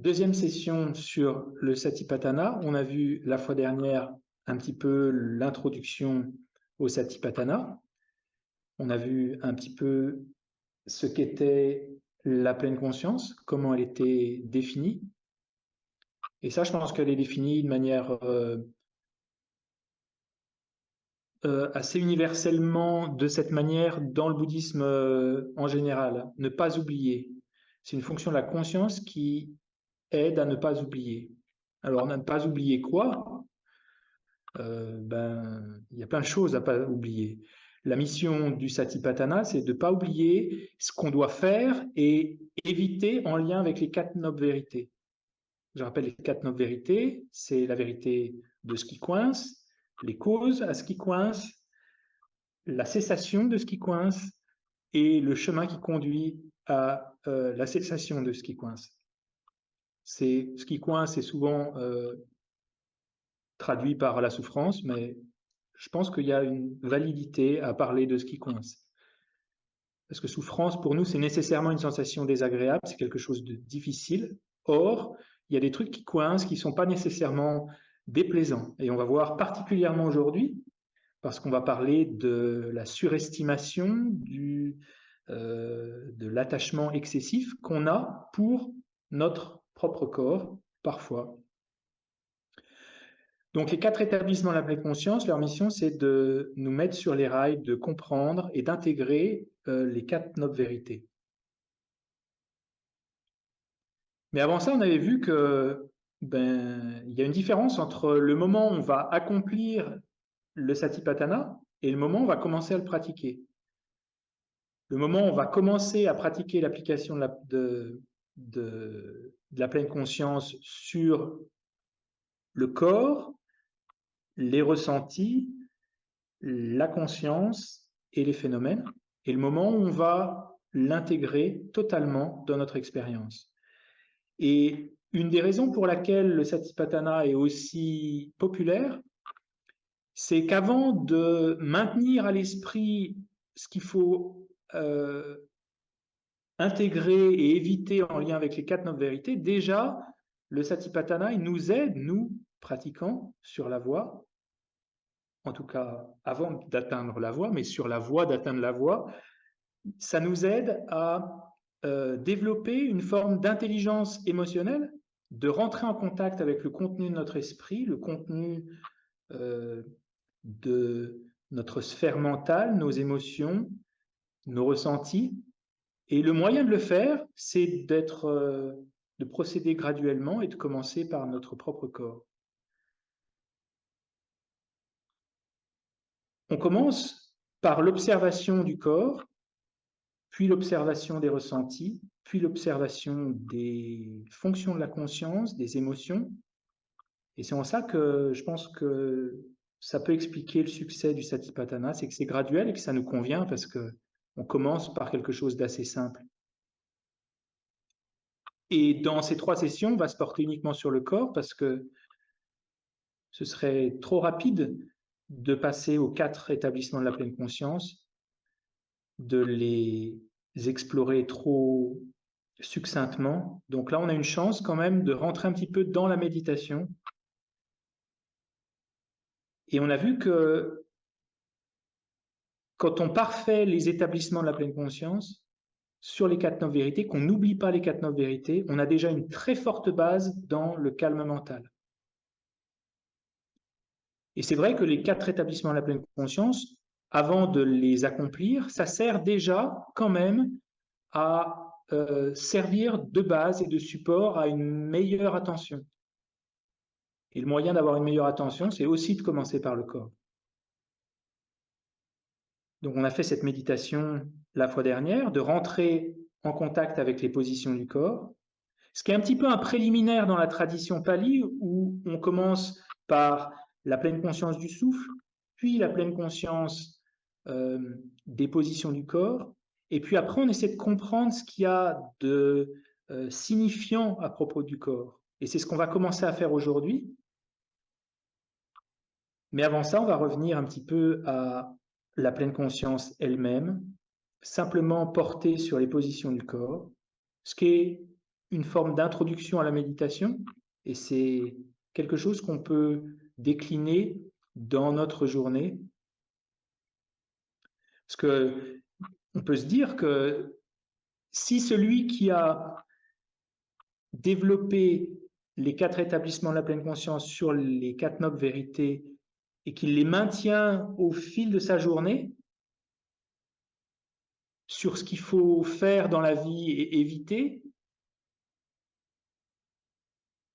deuxième session sur le Satipatthana. On a vu la fois dernière un petit peu l'introduction au Satipatthana. On a vu un petit peu ce qu'était la pleine conscience, comment elle était définie. Et ça, je pense qu'elle est définie de manière assez universellement de cette manière dans le bouddhisme en général. Ne pas oublier. C'est une fonction de la conscience qui aide à ne pas oublier. Alors, ne pas oublier quoi? Il y a plein de choses à pas oublier. La mission du Satipatthana, c'est de ne pas oublier ce qu'on doit faire et éviter en lien avec les 4 nobles vérités. Je rappelle les 4 nobles vérités, c'est la vérité de ce qui coince, les causes à ce qui coince, la cessation de ce qui coince et le chemin qui conduit à la cessation de ce qui coince. C'est ce qui coince, c'est souvent traduit par la souffrance, mais je pense qu'il y a une validité à parler de ce qui coince. Parce que souffrance, pour nous, c'est nécessairement une sensation désagréable, c'est quelque chose de difficile. Or, il y a des trucs qui coincent, qui ne sont pas nécessairement déplaisants. Et on va voir particulièrement aujourd'hui, parce qu'on va parler de la surestimation de l'attachement excessif qu'on a pour notre propre corps, parfois. Donc les 4 établissements de la pleine conscience, leur mission, c'est de nous mettre sur les rails, de comprendre et d'intégrer les 4 nobles vérités. Mais avant ça, on avait vu que il y a une différence entre le moment où on va accomplir le Satipatthana et le moment où on va commencer à le pratiquer. Le moment où on va commencer à pratiquer l'application de la pleine conscience sur le corps, les ressentis, la conscience et les phénomènes, et le moment où on va l'intégrer totalement dans notre expérience. Et une des raisons pour laquelle le Satipatthana est aussi populaire, c'est qu'avant de maintenir à l'esprit ce qu'il faut intégrer et éviter en lien avec les 4 nobles vérités, déjà, le Satipatthana, il nous aide, nous, pratiquants, sur la voie, en tout cas avant d'atteindre la voie, mais sur la voie d'atteindre la voie, ça nous aide à développer une forme d'intelligence émotionnelle, de rentrer en contact avec le contenu de notre esprit, le contenu de notre sphère mentale, nos émotions, nos ressentis. Et le moyen de le faire, c'est de procéder graduellement et de commencer par notre propre corps. On commence par l'observation du corps, puis l'observation des ressentis, puis l'observation des fonctions de la conscience, des émotions. Et c'est en ça que je pense que ça peut expliquer le succès du Satipatthana, c'est que c'est graduel et que ça nous convient parce qu'on commence par quelque chose d'assez simple. Et dans ces 3 sessions, on va se porter uniquement sur le corps parce que ce serait trop rapide de passer aux 4 établissements de la pleine conscience, de les explorer trop succinctement. Donc là, on a une chance quand même de rentrer un petit peu dans la méditation. Et on a vu que quand on parfait les établissements de la pleine conscience sur les 4 nobles vérités, qu'on n'oublie pas les 4 nobles vérités, on a déjà une très forte base dans le calme mental. Et c'est vrai que les 4 établissements de la pleine conscience, avant de les accomplir, ça sert déjà quand même à servir de base et de support à une meilleure attention. Et le moyen d'avoir une meilleure attention, c'est aussi de commencer par le corps. Donc on a fait cette méditation la fois dernière, de rentrer en contact avec les positions du corps, ce qui est un petit peu un préliminaire dans la tradition pali, où on commence par la pleine conscience du souffle, puis la pleine conscience des positions du corps, et puis après on essaie de comprendre ce qu'il y a de signifiant à propos du corps. Et c'est ce qu'on va commencer à faire aujourd'hui. Mais avant ça, on va revenir un petit peu à la pleine conscience elle-même, simplement portée sur les positions du corps, ce qui est une forme d'introduction à la méditation et c'est quelque chose qu'on peut décliner dans notre journée. Parce que on peut se dire que si celui qui a développé les 4 établissements de la pleine conscience sur les 4 nobles vérités et qu'il les maintient au fil de sa journée, sur ce qu'il faut faire dans la vie et éviter,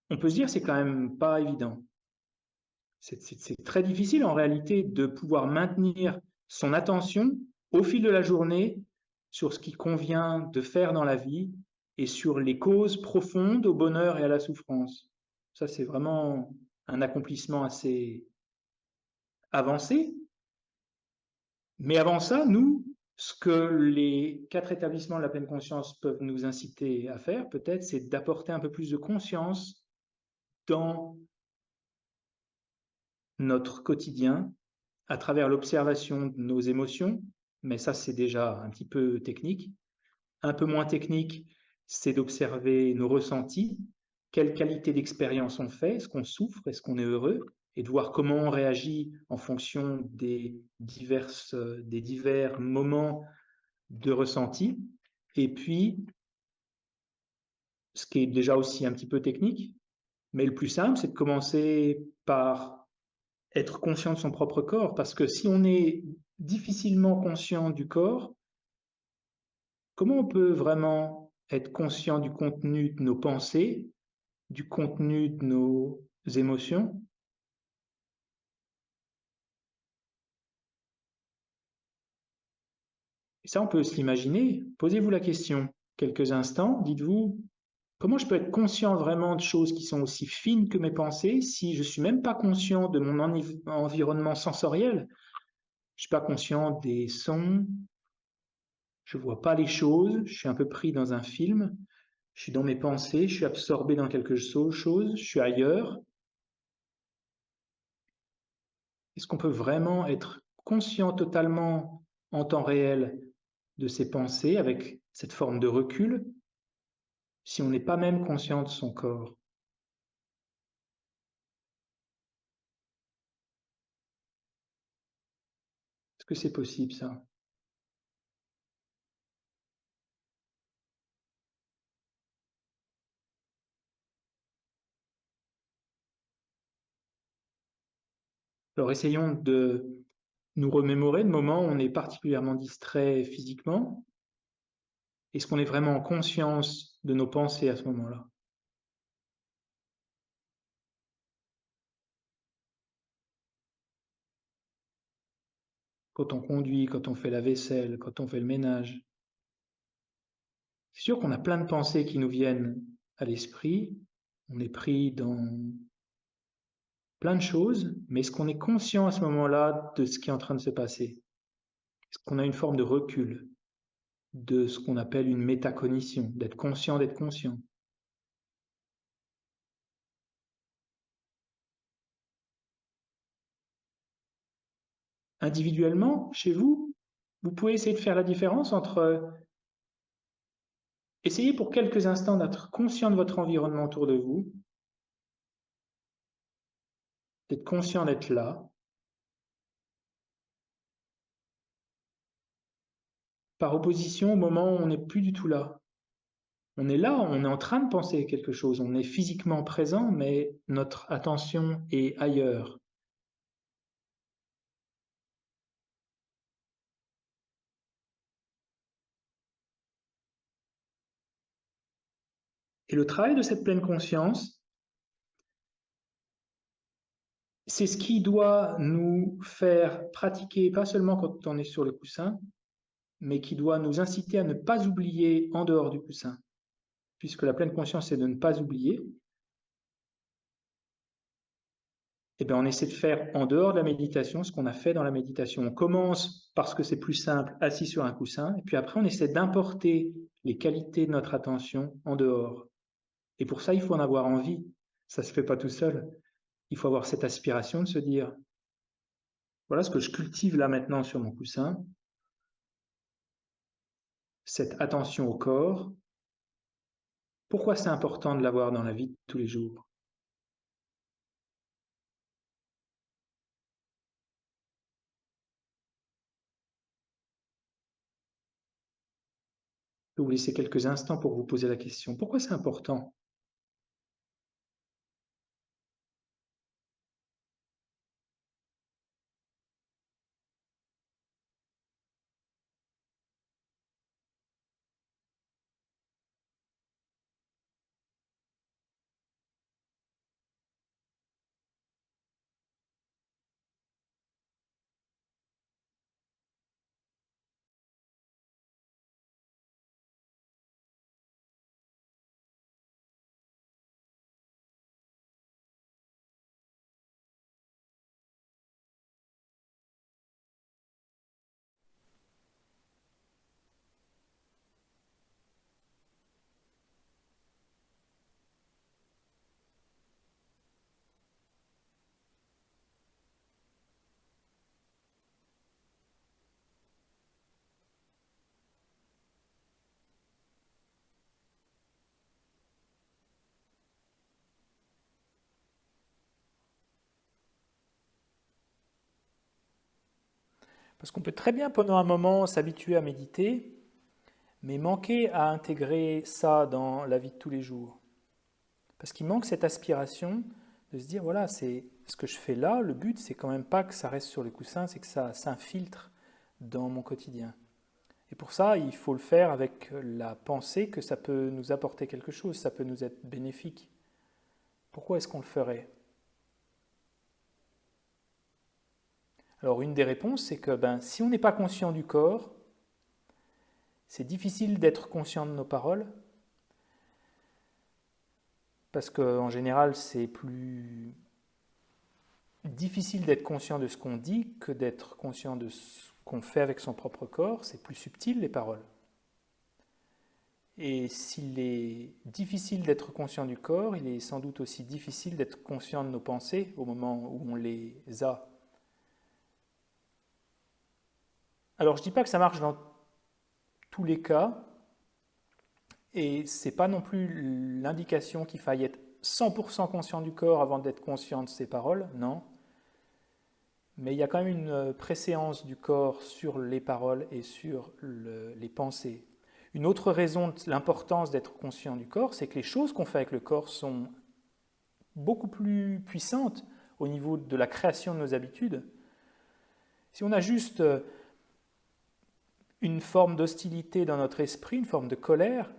on peut se dire que c'est quand même pas évident. C'est très difficile en réalité de pouvoir maintenir son attention au fil de la journée sur ce qui convient de faire dans la vie et sur les causes profondes au bonheur et à la souffrance. Ça, c'est vraiment un accomplissement assez avancé. Mais avant ça, nous, ce que les 4 établissements de la pleine conscience peuvent nous inciter à faire, peut-être, c'est d'apporter un peu plus de conscience dans notre quotidien à travers l'observation de nos émotions, mais ça c'est déjà un petit peu technique. Un peu moins technique, c'est d'observer nos ressentis, quelle qualité d'expérience on fait, est-ce qu'on souffre, est-ce qu'on est heureux, et de voir comment on réagit en fonction des divers moments de ressenti. Et puis, ce qui est déjà aussi un petit peu technique, mais le plus simple, c'est de commencer par être conscient de son propre corps, parce que si on est difficilement conscient du corps, comment on peut vraiment être conscient du contenu de nos pensées, du contenu de nos émotions? Et ça, on peut se l'imaginer. Posez-vous la question quelques instants, dites-vous, comment je peux être conscient vraiment de choses qui sont aussi fines que mes pensées si je ne suis même pas conscient de mon environnement sensoriel? Je ne suis pas conscient des sons, je ne vois pas les choses, je suis un peu pris dans un film, je suis dans mes pensées, je suis absorbé dans quelque chose, je suis ailleurs. Est-ce qu'on peut vraiment être conscient totalement en temps réel de ses pensées avec cette forme de recul si on n'est pas même conscient de son corps? Est-ce que c'est possible ça? Alors essayons de nous remémorer le moment où on est particulièrement distrait physiquement. Est-ce qu'on est vraiment en conscience de nos pensées à ce moment-là? Quand on conduit, quand on fait la vaisselle, quand on fait le ménage. C'est sûr qu'on a plein de pensées qui nous viennent à l'esprit. On est pris dans plein de choses, mais est-ce qu'on est conscient à ce moment-là de ce qui est en train de se passer? Est-ce qu'on a une forme de recul, de ce qu'on appelle une métacognition, d'être conscient d'être conscient? Individuellement, chez vous, vous pouvez essayer de faire la différence entre essayer pour quelques instants d'être conscient de votre environnement autour de vous, d'être conscient d'être là, par opposition au moment où on n'est plus du tout là. On est là, on est en train de penser quelque chose, on est physiquement présent, mais notre attention est ailleurs. Et le travail de cette pleine conscience, c'est ce qui doit nous faire pratiquer, pas seulement quand on est sur le coussin, mais qui doit nous inciter à ne pas oublier en dehors du coussin. Puisque la pleine conscience, c'est de ne pas oublier, et bien on essaie de faire en dehors de la méditation ce qu'on a fait dans la méditation. On commence parce que c'est plus simple, assis sur un coussin, et puis après on essaie d'importer les qualités de notre attention en dehors. Et pour ça, il faut en avoir envie. Ça ne se fait pas tout seul. Il faut avoir cette aspiration de se dire, voilà ce que je cultive là maintenant sur mon coussin, cette attention au corps, Pourquoi c'est important de l'avoir dans la vie de tous les jours? Je vais vous laisser quelques instants pour vous poser la question. Pourquoi c'est important? Parce qu'on peut très bien pendant un moment s'habituer à méditer, mais manquer à intégrer ça dans la vie de tous les jours. Parce qu'il manque cette aspiration de se dire, voilà, c'est ce que je fais là, le but, c'est quand même pas que ça reste sur le coussin, c'est que ça s'infiltre dans mon quotidien. Et pour ça, il faut le faire avec la pensée que ça peut nous apporter quelque chose, ça peut nous être bénéfique. Pourquoi est-ce qu'on le ferait? Alors une des réponses, c'est que si on n'est pas conscient du corps, c'est difficile d'être conscient de nos paroles, parce qu'en général, c'est plus difficile d'être conscient de ce qu'on dit que d'être conscient de ce qu'on fait avec son propre corps. C'est plus subtil, les paroles. Et s'il est difficile d'être conscient du corps, il est sans doute aussi difficile d'être conscient de nos pensées au moment où on les a. Alors je ne dis pas que ça marche dans tous les cas, et c'est pas non plus l'indication qu'il faille être 100% conscient du corps avant d'être conscient de ses paroles, non. Mais il y a quand même une préséance du corps sur les paroles et sur les pensées. Une autre raison de l'importance d'être conscient du corps, c'est que les choses qu'on fait avec le corps sont beaucoup plus puissantes au niveau de la création de nos habitudes. Si on a juste une forme d'hostilité dans notre esprit, une forme de colère,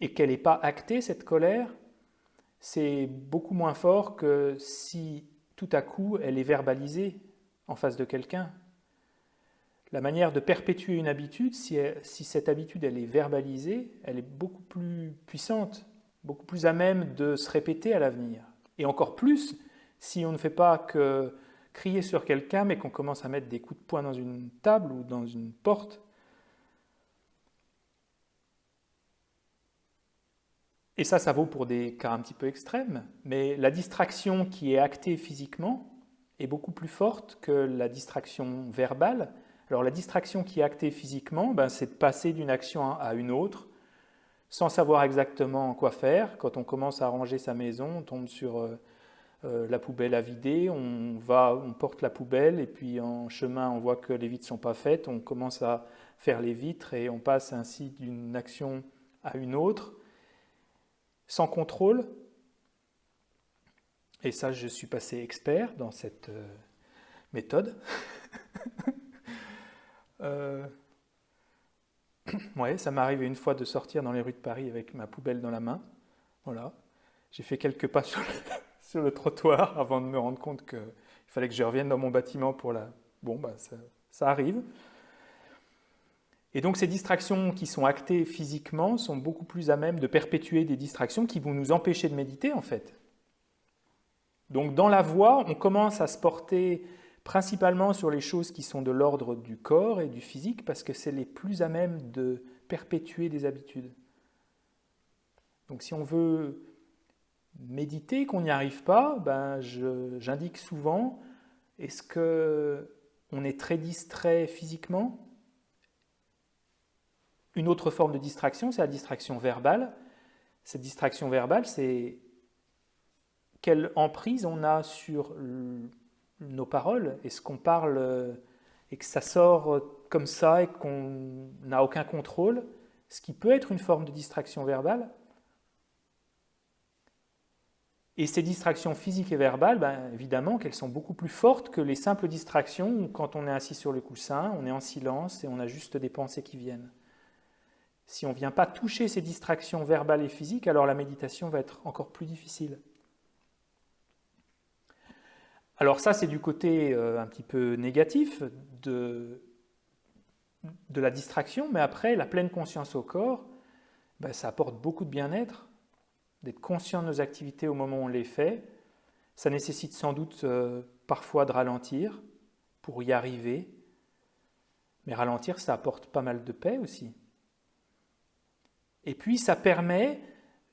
et qu'elle n'est pas actée, cette colère, c'est beaucoup moins fort que si tout à coup elle est verbalisée en face de quelqu'un. La manière de perpétuer une habitude, si cette habitude elle est verbalisée, elle est beaucoup plus puissante, beaucoup plus à même de se répéter à l'avenir. Et encore plus si on ne fait pas que crier sur quelqu'un, mais qu'on commence à mettre des coups de poing dans une table ou dans une porte. Et ça vaut pour des cas un petit peu extrêmes, mais la distraction qui est actée physiquement est beaucoup plus forte que la distraction verbale. Alors la distraction qui est actée physiquement, c'est de passer d'une action à une autre, sans savoir exactement quoi faire. Quand on commence à ranger sa maison, on tombe sur la poubelle à vider, on porte la poubelle, et puis en chemin, on voit que les vitres ne sont pas faites, on commence à faire les vitres, et on passe ainsi d'une action à une autre sans contrôle. Et ça, je suis passé expert dans cette méthode. euh, ouais, ça m'est arrivé une fois de sortir dans les rues de Paris avec ma poubelle dans la main. Voilà. J'ai fait quelques pas sur le trottoir avant de me rendre compte qu'il fallait que je revienne dans mon bâtiment pour la... Bon, ça arrive. Et donc ces distractions qui sont actées physiquement sont beaucoup plus à même de perpétuer des distractions qui vont nous empêcher de méditer en fait. Donc dans la voie, on commence à se porter principalement sur les choses qui sont de l'ordre du corps et du physique parce que c'est les plus à même de perpétuer des habitudes. Donc si on veut méditer, qu'on n'y arrive pas, j'indique souvent, est-ce qu'on est très distrait physiquement? Une autre forme de distraction, c'est la distraction verbale. Cette distraction verbale, c'est quelle emprise on a sur nos paroles. Est-ce qu'on parle et que ça sort comme ça et qu'on n'a aucun contrôle, ce qui peut être une forme de distraction verbale. Et ces distractions physiques et verbales, ben, évidemment qu'elles sont beaucoup plus fortes que les simples distractions où quand on est assis sur le coussin, on est en silence et on a juste des pensées qui viennent. Si on ne vient pas toucher ces distractions verbales et physiques, alors la méditation va être encore plus difficile. Alors ça, c'est du côté un petit peu négatif de la distraction, mais après, la pleine conscience au corps, ben, ça apporte beaucoup de bien-être, d'être conscient de nos activités au moment où on les fait. Ça nécessite sans doute parfois de ralentir pour y arriver, mais ralentir, ça apporte pas mal de paix aussi. Et puis, ça permet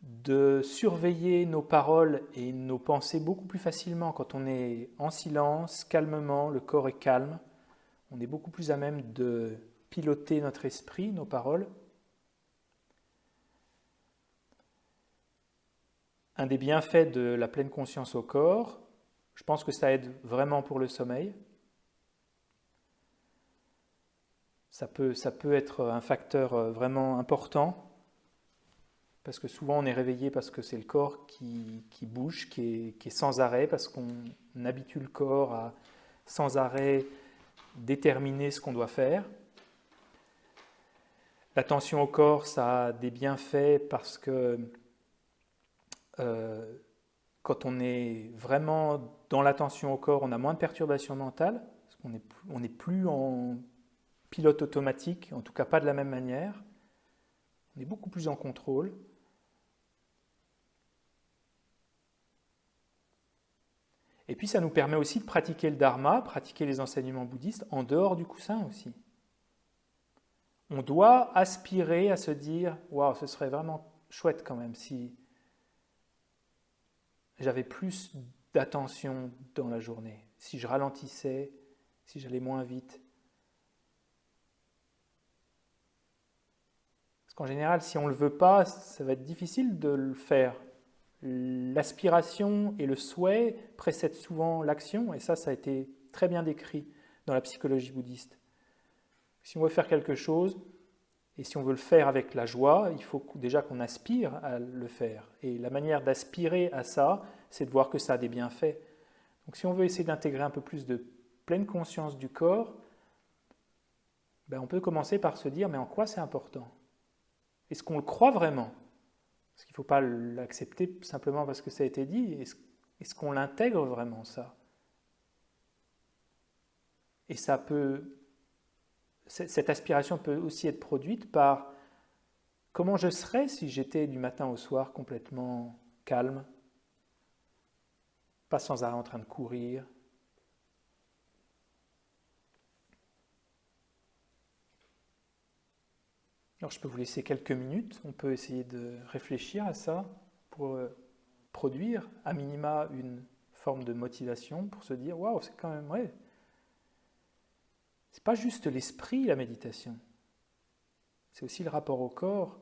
de surveiller nos paroles et nos pensées beaucoup plus facilement quand on est en silence, calmement, le corps est calme. On est beaucoup plus à même de piloter notre esprit, nos paroles. Un des bienfaits de la pleine conscience au corps, je pense que ça aide vraiment pour le sommeil. Ça peut être un facteur vraiment important, parce que souvent on est réveillé parce que c'est le corps qui bouge, qui est sans arrêt, parce qu'on habitue le corps à sans arrêt déterminer ce qu'on doit faire. L'attention au corps, ça a des bienfaits parce que quand on est vraiment dans l'attention au corps, on a moins de perturbations mentales, parce qu'on n'est plus en pilote automatique, en tout cas pas de la même manière. On est beaucoup plus en contrôle. Et puis ça nous permet aussi de pratiquer le dharma, pratiquer les enseignements bouddhistes en dehors du coussin aussi. On doit aspirer à se dire « Waouh, ce serait vraiment chouette quand même si j'avais plus d'attention dans la journée, si je ralentissais, si j'allais moins vite. » Parce qu'en général, si on ne le veut pas, ça va être difficile de le faire. L'aspiration et le souhait précèdent souvent l'action, et ça a été très bien décrit dans la psychologie bouddhiste. Si on veut faire quelque chose, et si on veut le faire avec la joie, il faut déjà qu'on aspire à le faire. Et la manière d'aspirer à ça, c'est de voir que ça a des bienfaits. Donc si on veut essayer d'intégrer un peu plus de pleine conscience du corps, ben on peut commencer par se dire, mais en quoi c'est important? Est-ce qu'on le croit vraiment? Parce qu'il ne faut pas l'accepter simplement parce que ça a été dit. Est-ce qu'on l'intègre vraiment, ça? Et cette aspiration peut aussi être produite par comment je serais si j'étais du matin au soir complètement calme, pas sans arrêt en train de courir. Alors je peux vous laisser quelques minutes, on peut essayer de réfléchir à ça pour produire à minima une forme de motivation pour se dire waouh, c'est quand même vrai. C'est pas juste l'esprit la méditation, c'est aussi le rapport au corps.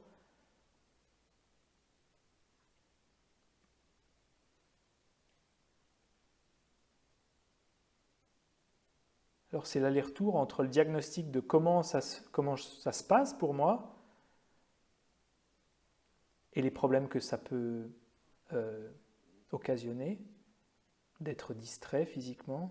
Alors c'est l'aller-retour entre le diagnostic de comment ça se passe pour moi et les problèmes que ça peut occasionner, d'être distrait physiquement.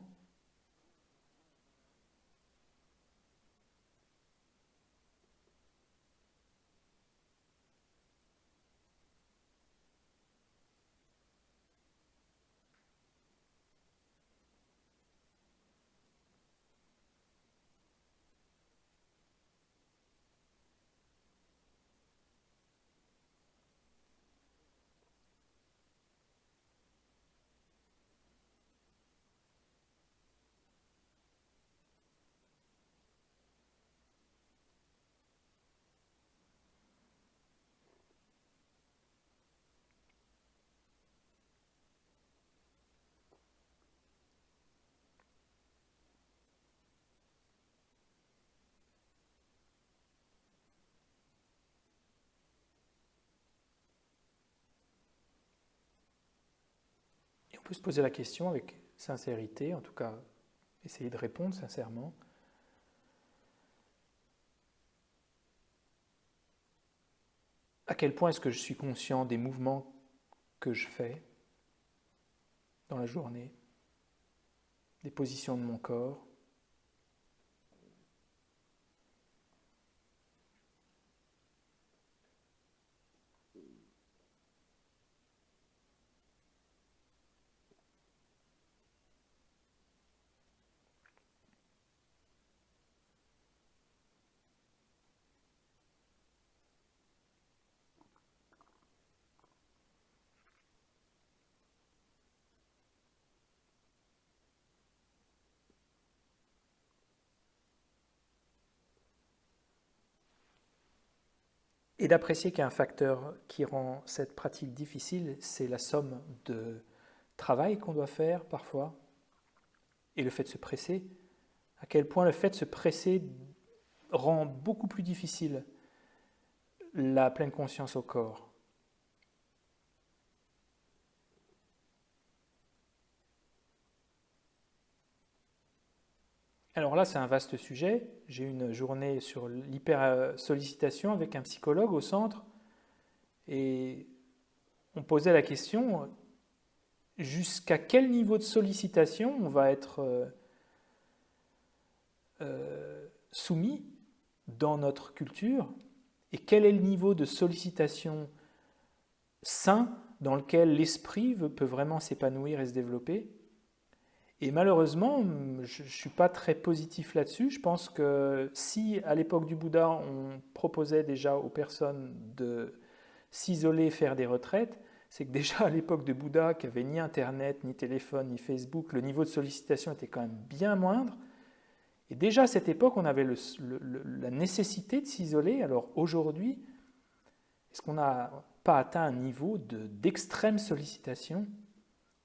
peut se poser la question avec sincérité, en tout cas essayer de répondre sincèrement. À quel point est-ce que je suis conscient des mouvements que je fais dans la journée, des positions de mon corps? Et d'apprécier qu'il y a un facteur qui rend cette pratique difficile, c'est la somme de travail qu'on doit faire parfois et le fait de se presser. À quel point le fait de se presser rend beaucoup plus difficile la pleine conscience au corps. Alors là, c'est un vaste sujet. J'ai eu une journée sur l'hyper-sollicitation avec un psychologue au centre et on posait la question jusqu'à quel niveau de sollicitation on va être soumis dans notre culture et quel est le niveau de sollicitation sain dans lequel l'esprit peut vraiment s'épanouir et se développer. Et malheureusement, je ne suis pas très positif là-dessus. Je pense que si à l'époque du Bouddha, on proposait déjà aux personnes de s'isoler, faire des retraites, c'est que déjà à l'époque de Bouddha, qui n'avait ni Internet, ni téléphone, ni Facebook, le niveau de sollicitation était quand même bien moindre. Et déjà à cette époque, on avait la nécessité de s'isoler. Alors aujourd'hui, est-ce qu'on n'a pas atteint un niveau d'extrême sollicitation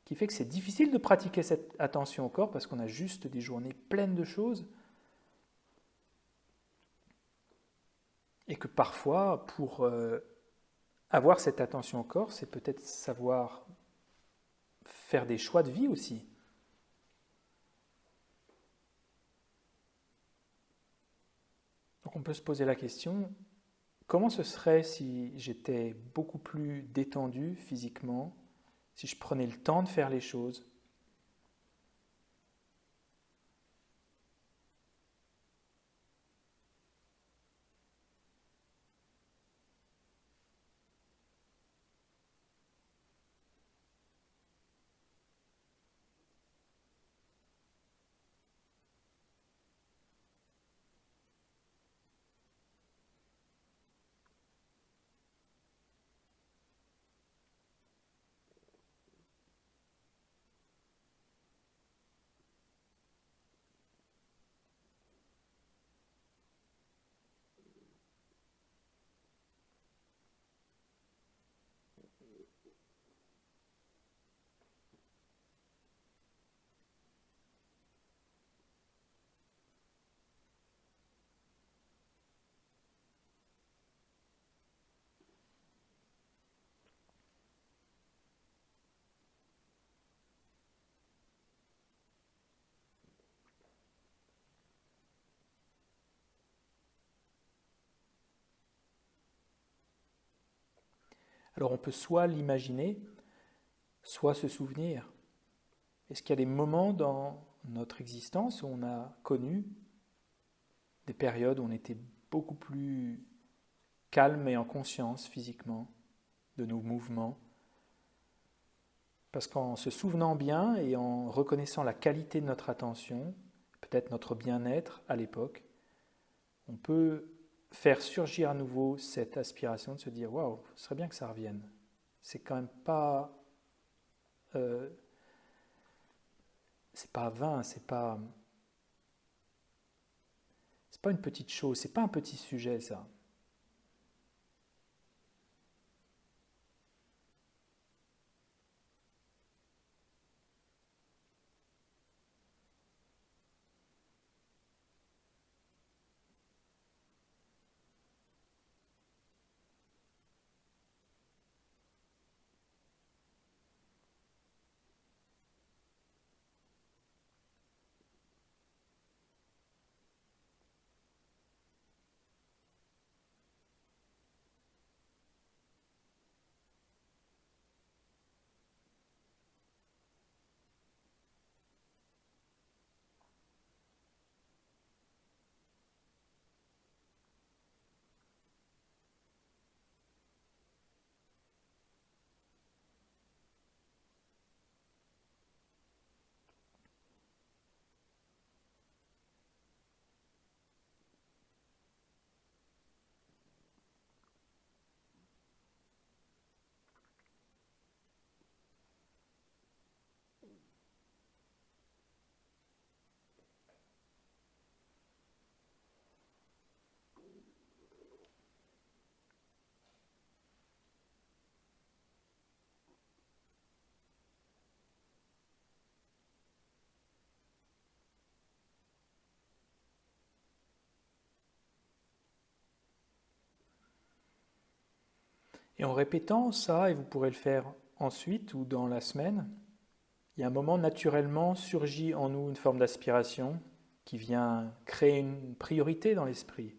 qui fait que c'est difficile de pratiquer cette attention au corps parce qu'on a juste des journées pleines de choses et que parfois, pour avoir cette attention au corps, c'est peut-être savoir faire des choix de vie aussi. Donc on peut se poser la question, comment ce serait si j'étais beaucoup plus détendu physiquement, si je prenais le temps de faire les choses? Alors on peut soit l'imaginer, soit se souvenir. Est-ce qu'il y a des moments dans notre existence où on a connu des périodes où on était beaucoup plus calme et en conscience physiquement de nos mouvements? Parce qu'en se souvenant bien et en reconnaissant la qualité de notre attention, peut-être notre bien-être à l'époque, on peut faire surgir à nouveau cette aspiration de se dire waouh, ce serait bien que ça revienne. C'est quand même pas c'est pas vain, c'est pas une petite chose, c'est pas un petit sujet ça. Et en répétant ça, et vous pourrez le faire ensuite ou dans la semaine, il y a un moment naturellement surgit en nous une forme d'aspiration qui vient créer une priorité dans l'esprit.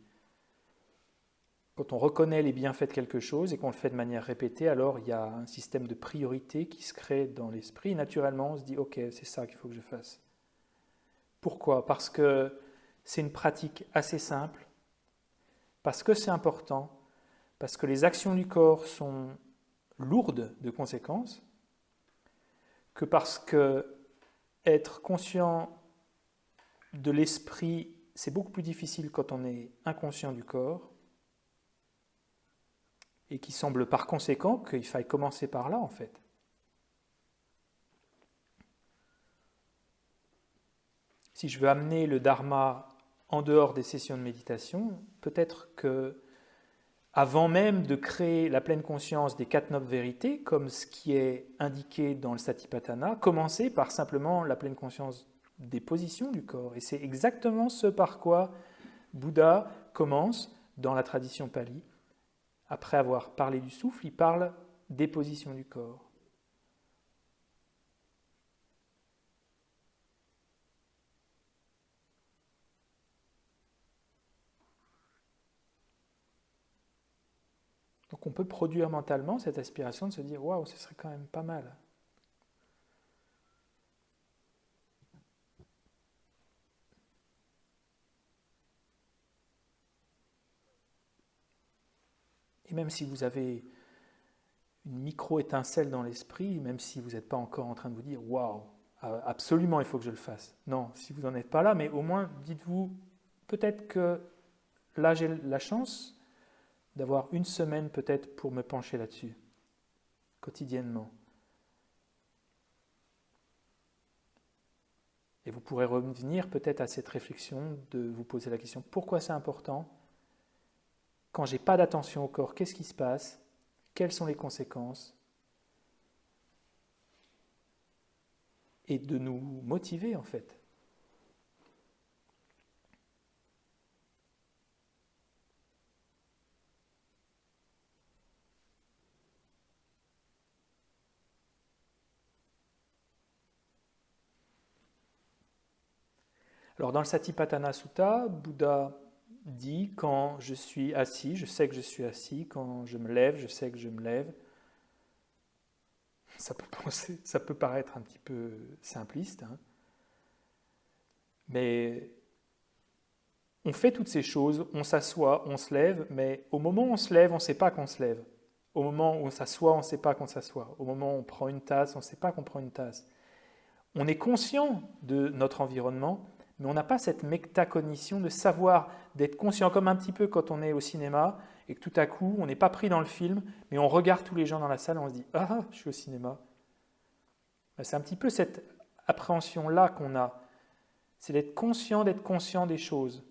Quand on reconnaît les bienfaits de quelque chose et qu'on le fait de manière répétée, alors il y a un système de priorité qui se crée dans l'esprit. Naturellement, on se dit « Ok, c'est ça qu'il faut que je fasse ». Pourquoi ? Parce que c'est une pratique assez simple, parce que c'est important, parce que les actions du corps sont lourdes de conséquences, que parce que être conscient de l'esprit, c'est beaucoup plus difficile quand on est inconscient du corps, et qui semble par conséquent qu'il faille commencer par là en fait. Si je veux amener le dharma en dehors des sessions de méditation, peut-être que avant même de créer la pleine conscience des 4 nobles vérités, comme ce qui est indiqué dans le Satipatthana, commencer par simplement la pleine conscience des positions du corps. Et c'est exactement ce par quoi Bouddha commence dans la tradition pali. Après avoir parlé du souffle, il parle des positions du corps. Donc on peut produire mentalement cette aspiration de se dire « Waouh, ce serait quand même pas mal ». Et même si vous avez une micro-étincelle dans l'esprit, même si vous n'êtes pas encore en train de vous dire « Waouh, absolument il faut que je le fasse ». Non, si vous n'en êtes pas là, mais au moins dites-vous peut-être que là j'ai la chance d'avoir une semaine peut-être pour me pencher là-dessus, quotidiennement. Et vous pourrez revenir peut-être à cette réflexion de vous poser la question « Pourquoi c'est important ? Quand j'ai pas d'attention au corps, qu'est-ce qui se passe ? Quelles sont les conséquences ? » Et de nous motiver en fait. Alors dans le Satipatthana Sutta, Bouddha dit quand je suis assis, je sais que je suis assis, quand je me lève, je sais que je me lève. Ça peut paraître un petit peu simpliste, hein, mais on fait toutes ces choses, on s'assoit, on se lève, mais au moment où on se lève, on ne sait pas qu'on se lève. Au moment où on s'assoit, on ne sait pas qu'on s'assoit. Au moment où on prend une tasse, on ne sait pas qu'on prend une tasse. On est conscient de notre environnement, mais on n'a pas cette métacognition de savoir, d'être conscient, comme un petit peu quand on est au cinéma et que tout à coup, on n'est pas pris dans le film, mais on regarde tous les gens dans la salle et on se dit « Ah, je suis au cinéma ». C'est un petit peu cette appréhension-là qu'on a. C'est d'être conscient des choses.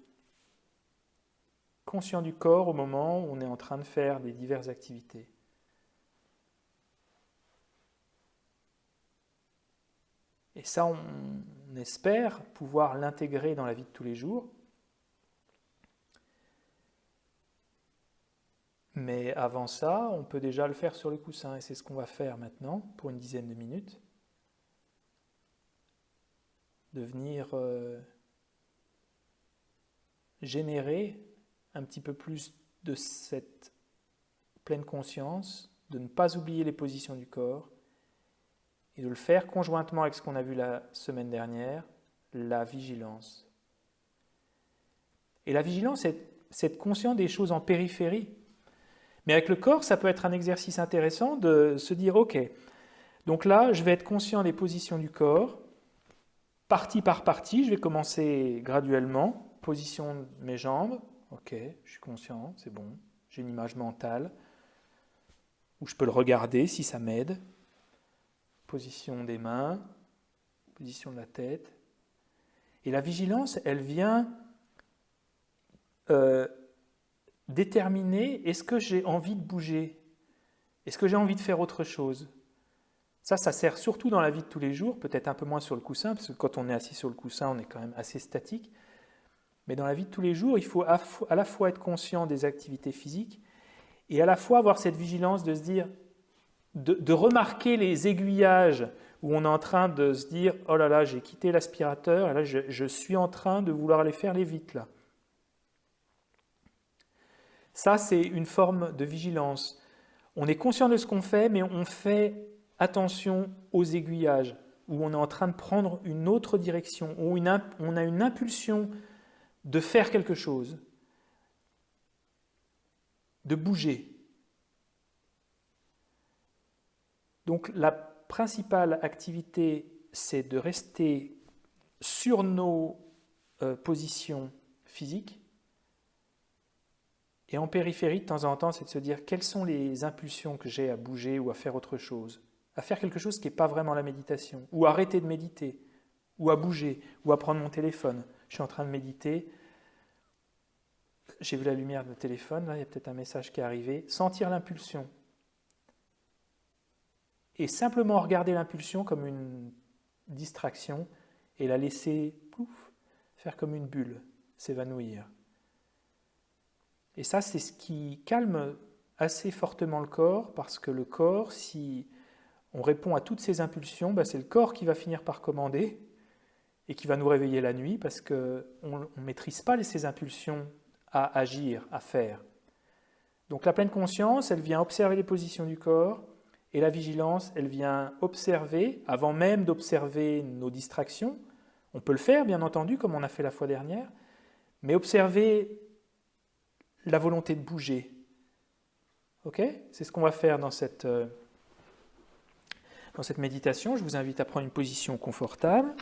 Conscient du corps au moment où on est en train de faire des diverses activités. Et ça, on espère pouvoir l'intégrer dans la vie de tous les jours. Mais avant ça, on peut déjà le faire sur le coussin. Et c'est ce qu'on va faire maintenant pour une dizaine de minutes. De venir générer un petit peu plus de cette pleine conscience, de ne pas oublier les positions du corps, et de le faire conjointement avec ce qu'on a vu la semaine dernière, la vigilance. Et la vigilance, c'est être conscient des choses en périphérie. Mais avec le corps, ça peut être un exercice intéressant de se dire, ok, donc là, je vais être conscient des positions du corps, partie par partie, je vais commencer graduellement, position de mes jambes, ok, je suis conscient, c'est bon, j'ai une image mentale, où je peux le regarder si ça m'aide, position des mains, position de la tête. Et la vigilance, elle vient déterminer est-ce que j'ai envie de bouger, est-ce que j'ai envie de faire autre chose. Ça sert surtout dans la vie de tous les jours, peut-être un peu moins sur le coussin, parce que quand on est assis sur le coussin, on est quand même assez statique. Mais dans la vie de tous les jours, il faut à la fois être conscient des activités physiques et à la fois avoir cette vigilance de se dire, de remarquer les aiguillages où on est en train de se dire « Oh là là, j'ai quitté l'aspirateur et là je suis en train de vouloir aller faire les vitres là ». Ça, c'est une forme de vigilance. On est conscient de ce qu'on fait, mais on fait attention aux aiguillages, où on est en train de prendre une autre direction, où on a une impulsion de faire quelque chose, de bouger. Donc la principale activité, c'est de rester sur nos positions physiques. Et en périphérie, de temps en temps, c'est de se dire quelles sont les impulsions que j'ai à bouger ou à faire autre chose, à faire quelque chose qui n'est pas vraiment la méditation, ou arrêter de méditer, ou à bouger, ou à prendre mon téléphone. Je suis en train de méditer, j'ai vu la lumière de téléphone, là il y a peut-être un message qui est arrivé, sentir l'impulsion. Et simplement regarder l'impulsion comme une distraction et la laisser pouf, faire comme une bulle, s'évanouir. Et ça, c'est ce qui calme assez fortement le corps, parce que le corps, si on répond à toutes ces impulsions, c'est le corps qui va finir par commander et qui va nous réveiller la nuit, parce qu'on ne maîtrise pas ces impulsions à agir, à faire. Donc la pleine conscience, elle vient observer les positions du corps, et la vigilance, elle vient observer, avant même d'observer nos distractions. On peut le faire, bien entendu, comme on a fait la fois dernière, mais observer la volonté de bouger. Ok ? C'est ce qu'on va faire dans cette méditation. Je vous invite à prendre une position confortable.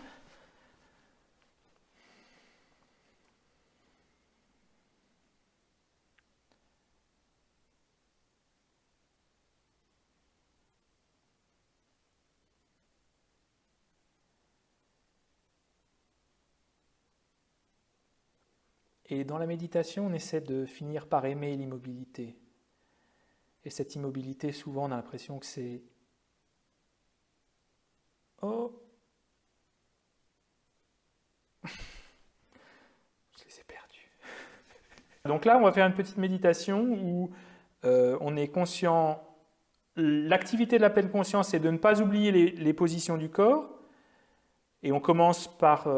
Et dans la méditation, on essaie de finir par aimer l'immobilité. Et cette immobilité, souvent, on a l'impression que c'est « Oh !» Je les ai perdus. Donc là, on va faire une petite méditation où on est conscient. L'activité de la pleine conscience, c'est de ne pas oublier les positions du corps. Et on commence par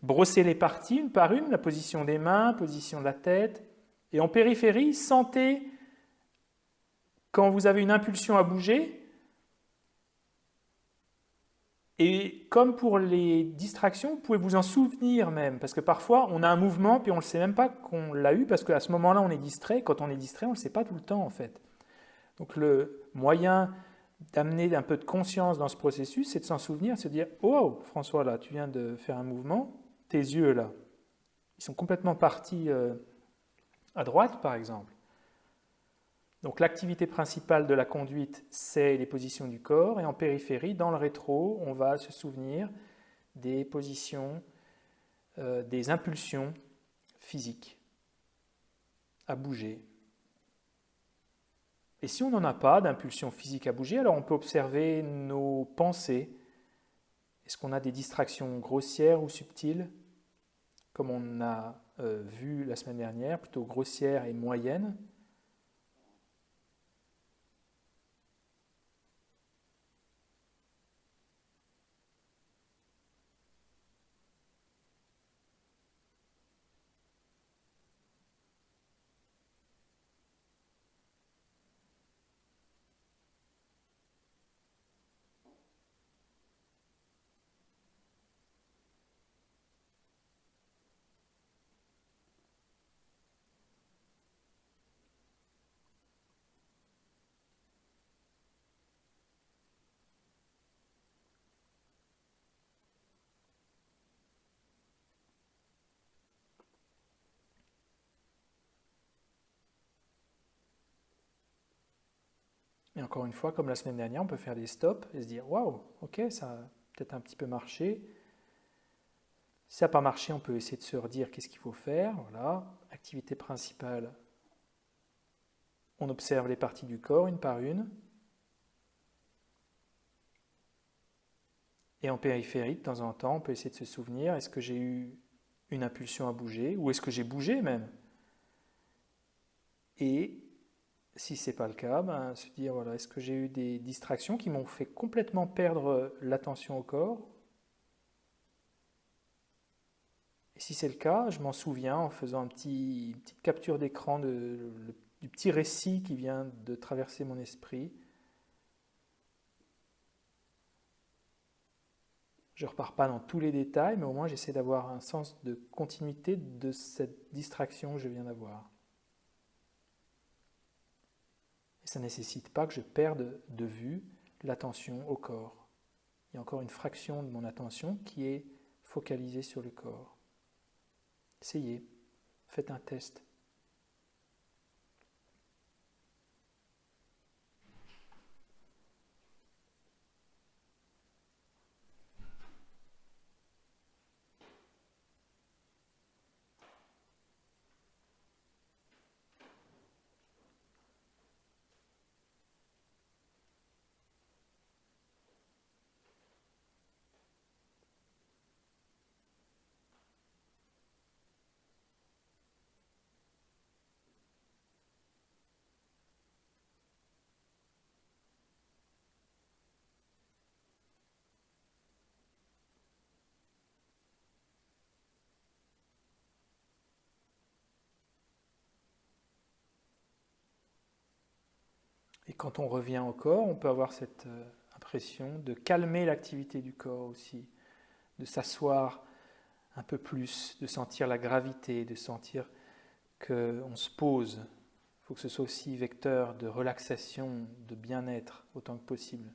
brosser les parties une par une, la position des mains, position de la tête. Et en périphérie, sentez quand vous avez une impulsion à bouger. Et comme pour les distractions, vous pouvez vous en souvenir même, parce que parfois on a un mouvement puis on ne sait même pas qu'on l'a eu, parce qu'à ce moment-là on est distrait. Quand on est distrait, on ne le sait pas tout le temps en fait. Donc le moyen d'amener un peu de conscience dans ce processus, c'est de s'en souvenir, de se dire « Oh, François, là, tu viens de faire un mouvement, tes yeux, là, ils sont complètement partis à droite, par exemple. » Donc l'activité principale de la conduite, c'est les positions du corps, et en périphérie, dans le rétro, on va se souvenir des positions, des impulsions physiques à bouger. Et si on n'en a pas d'impulsion physique à bouger, alors on peut observer nos pensées. Est-ce qu'on a des distractions grossières ou subtiles, comme on a vu la semaine dernière, plutôt grossières et moyennes ? Et encore une fois, comme la semaine dernière, on peut faire des stops et se dire « Waouh, ok, ça a peut-être un petit peu marché. » Si ça n'a pas marché, on peut essayer de se redire qu'est-ce qu'il faut faire. Voilà, activité principale. On observe les parties du corps une par une. Et en périphérie, de temps en temps, on peut essayer de se souvenir, est-ce que j'ai eu une impulsion à bouger, ou est-ce que j'ai bougé même ? Et si ce n'est pas le cas, ben, se dire, voilà, est-ce que j'ai eu des distractions qui m'ont fait complètement perdre l'attention au corps? Et si c'est le cas, je m'en souviens en faisant une petite capture d'écran du petit récit qui vient de traverser mon esprit. Je ne repars pas dans tous les détails, mais au moins j'essaie d'avoir un sens de continuité de cette distraction que je viens d'avoir. Et ça ne nécessite pas que je perde de vue l'attention au corps. Il y a encore une fraction de mon attention qui est focalisée sur le corps. Essayez, faites un test. Et quand on revient au corps, on peut avoir cette impression de calmer l'activité du corps aussi, de s'asseoir un peu plus, de sentir la gravité, de sentir qu'on se pose. Il faut que ce soit aussi vecteur de relaxation, de bien-être autant que possible.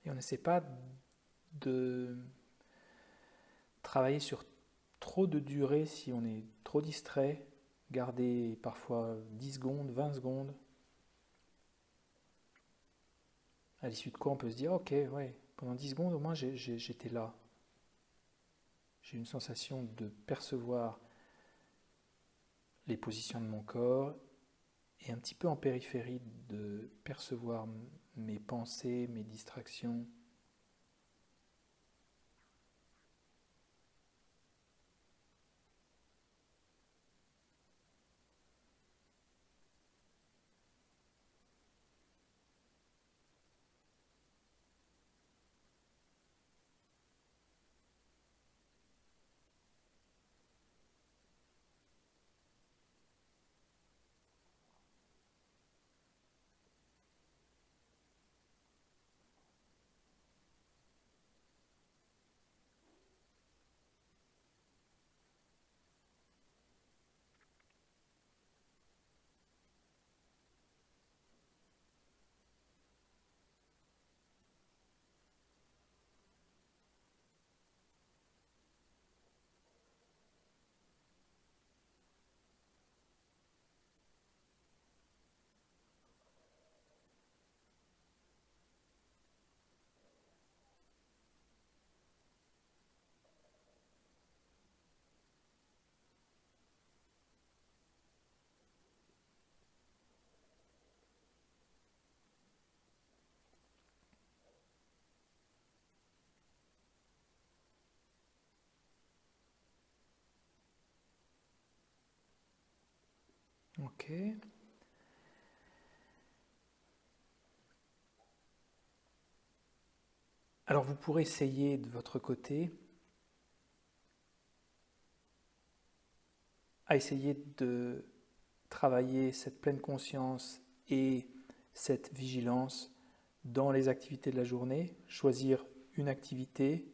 Et on n'essaie pas de travailler sur trop de durée si on est trop distrait, garder parfois 10 secondes, 20 secondes, à l'issue de quoi on peut se dire, ok, ouais, pendant 10 secondes au moins j'étais là. J'ai une sensation de percevoir les positions de mon corps et un petit peu en périphérie de percevoir mes pensées, mes distractions. Ok. Alors vous pourrez essayer de votre côté à essayer de travailler cette pleine conscience et cette vigilance dans les activités de la journée, choisir une activité.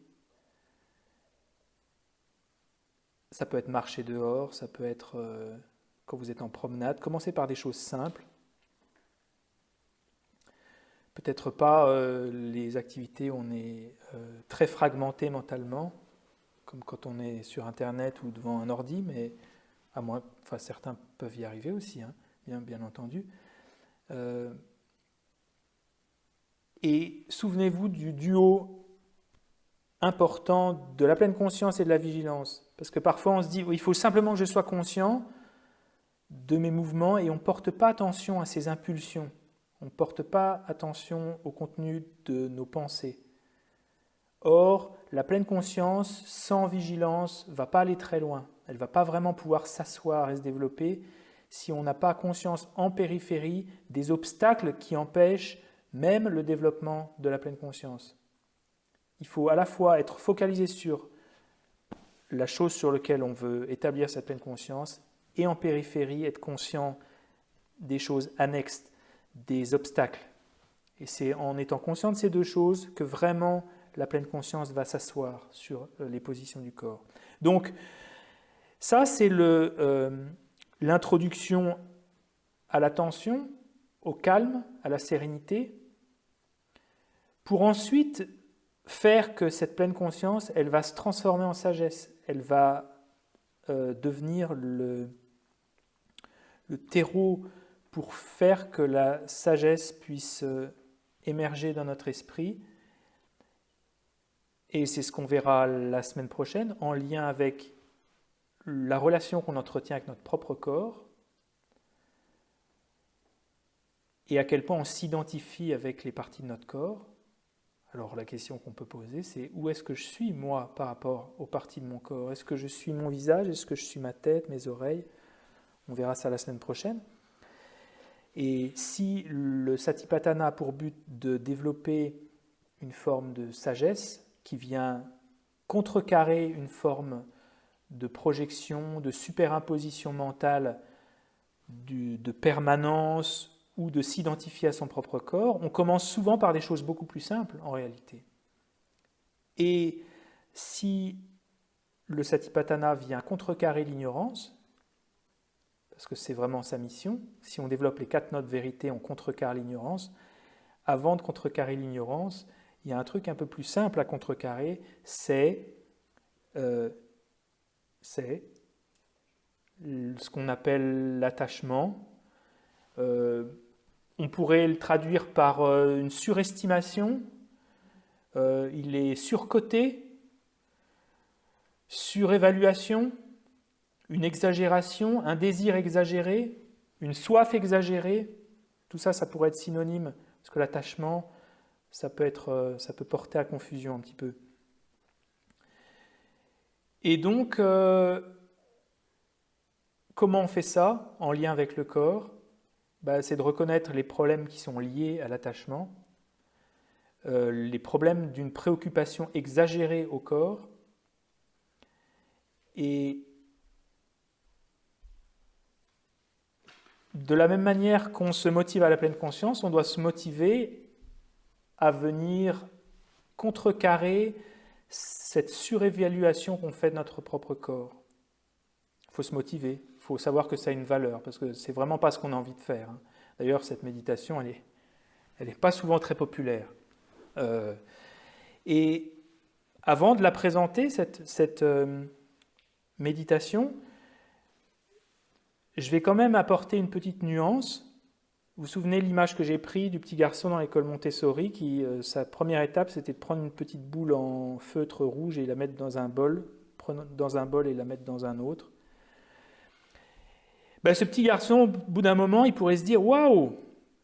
Ça peut être marcher dehors, ça peut être quand vous êtes en promenade. Commencez par des choses simples. Peut-être pas les activités où on est très fragmenté mentalement, comme quand on est sur Internet ou devant un ordi, mais à moins, enfin certains peuvent y arriver aussi, hein, bien entendu. Et souvenez-vous du duo important de la pleine conscience et de la vigilance. Parce que parfois on se dit, il faut simplement que je sois conscient de mes mouvements et on ne porte pas attention à ces impulsions. On ne porte pas attention au contenu de nos pensées. Or, la pleine conscience, sans vigilance, ne va pas aller très loin. Elle ne va pas vraiment pouvoir s'asseoir et se développer si on n'a pas conscience en périphérie des obstacles qui empêchent même le développement de la pleine conscience. Il faut à la fois être focalisé sur la chose sur laquelle on veut établir cette pleine conscience et en périphérie être conscient des choses annexes, des obstacles. Et c'est en étant conscient de ces deux choses que vraiment la pleine conscience va s'asseoir sur les positions du corps. Donc, ça c'est l'introduction à l'attention, au calme, à la sérénité, pour ensuite faire que cette pleine conscience, elle va se transformer en sagesse, elle va devenir le terreau pour faire que la sagesse puisse émerger dans notre esprit. Et c'est ce qu'on verra la semaine prochaine, en lien avec la relation qu'on entretient avec notre propre corps et à quel point on s'identifie avec les parties de notre corps. Alors la question qu'on peut poser, c'est où est-ce que je suis, moi, par rapport aux parties de mon corps? Est-ce que je suis mon visage? Est-ce que je suis ma tête, mes oreilles? On verra ça la semaine prochaine. Et si le Satipatthana a pour but de développer une forme de sagesse qui vient contrecarrer une forme de projection, de superimposition mentale, de permanence ou de s'identifier à son propre corps, on commence souvent par des choses beaucoup plus simples en réalité. Et si le Satipatthana vient contrecarrer l'ignorance, parce que c'est vraiment sa mission, si on développe les 4 notes vérité, on contrecarre l'ignorance. Avant de contrecarrer l'ignorance, il y a un truc un peu plus simple à contrecarrer, c'est ce qu'on appelle l'attachement. On pourrait le traduire par une surestimation. Il est surcoté, surévaluation, une exagération, un désir exagéré, une soif exagérée. Tout ça, ça pourrait être synonyme, parce que l'attachement, ça peut porter à confusion un petit peu. Et donc, comment on fait ça en lien avec le corps? C'est de reconnaître les problèmes qui sont liés à l'attachement, les problèmes d'une préoccupation exagérée au corps, et de la même manière qu'on se motive à la pleine conscience, on doit se motiver à venir contrecarrer cette surévaluation qu'on fait de notre propre corps. Il faut se motiver, il faut savoir que ça a une valeur, parce que c'est vraiment pas ce qu'on a envie de faire. D'ailleurs, cette méditation, elle est pas souvent très populaire. Et avant de la présenter, cette méditation, je vais quand même apporter une petite nuance. Vous vous souvenez l'image que j'ai prise du petit garçon dans l'école Montessori qui, sa première étape, c'était de prendre une petite boule en feutre rouge et la mettre dans un bol, et la mettre dans un autre. Ce petit garçon, au bout d'un moment, il pourrait se dire « Waouh,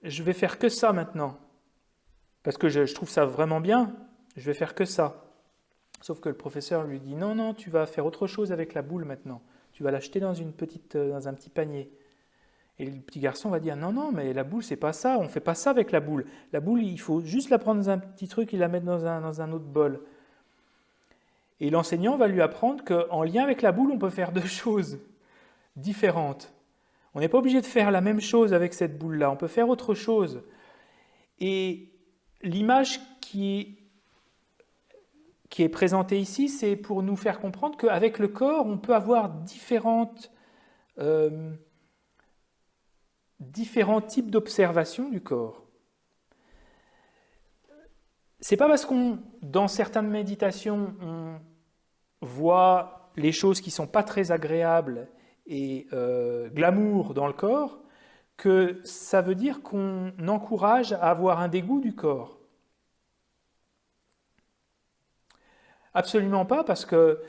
je vais faire que ça maintenant, parce que je trouve ça vraiment bien, je vais faire que ça. » Sauf que le professeur lui dit « Non, tu vas faire autre chose avec la boule maintenant. Tu vas l'acheter dans un petit panier. » Et le petit garçon va dire « Non, mais la boule, c'est pas ça, on ne fait pas ça avec la boule. La boule, il faut juste la prendre dans un petit truc et la mettre dans un autre bol. » Et l'enseignant va lui apprendre qu'en lien avec la boule, on peut faire 2 choses. différentes. On n'est pas obligé de faire la même chose avec cette boule-là, on peut faire autre chose. Et l'image qui est présentée ici, c'est pour nous faire comprendre qu'avec le corps, on peut avoir différents types d'observations du corps. C'est pas parce qu'on, dans certaines méditations, on voit les choses qui sont pas très agréables et glamour dans le corps, que ça veut dire qu'on encourage à avoir un dégoût du corps. Absolument pas, parce que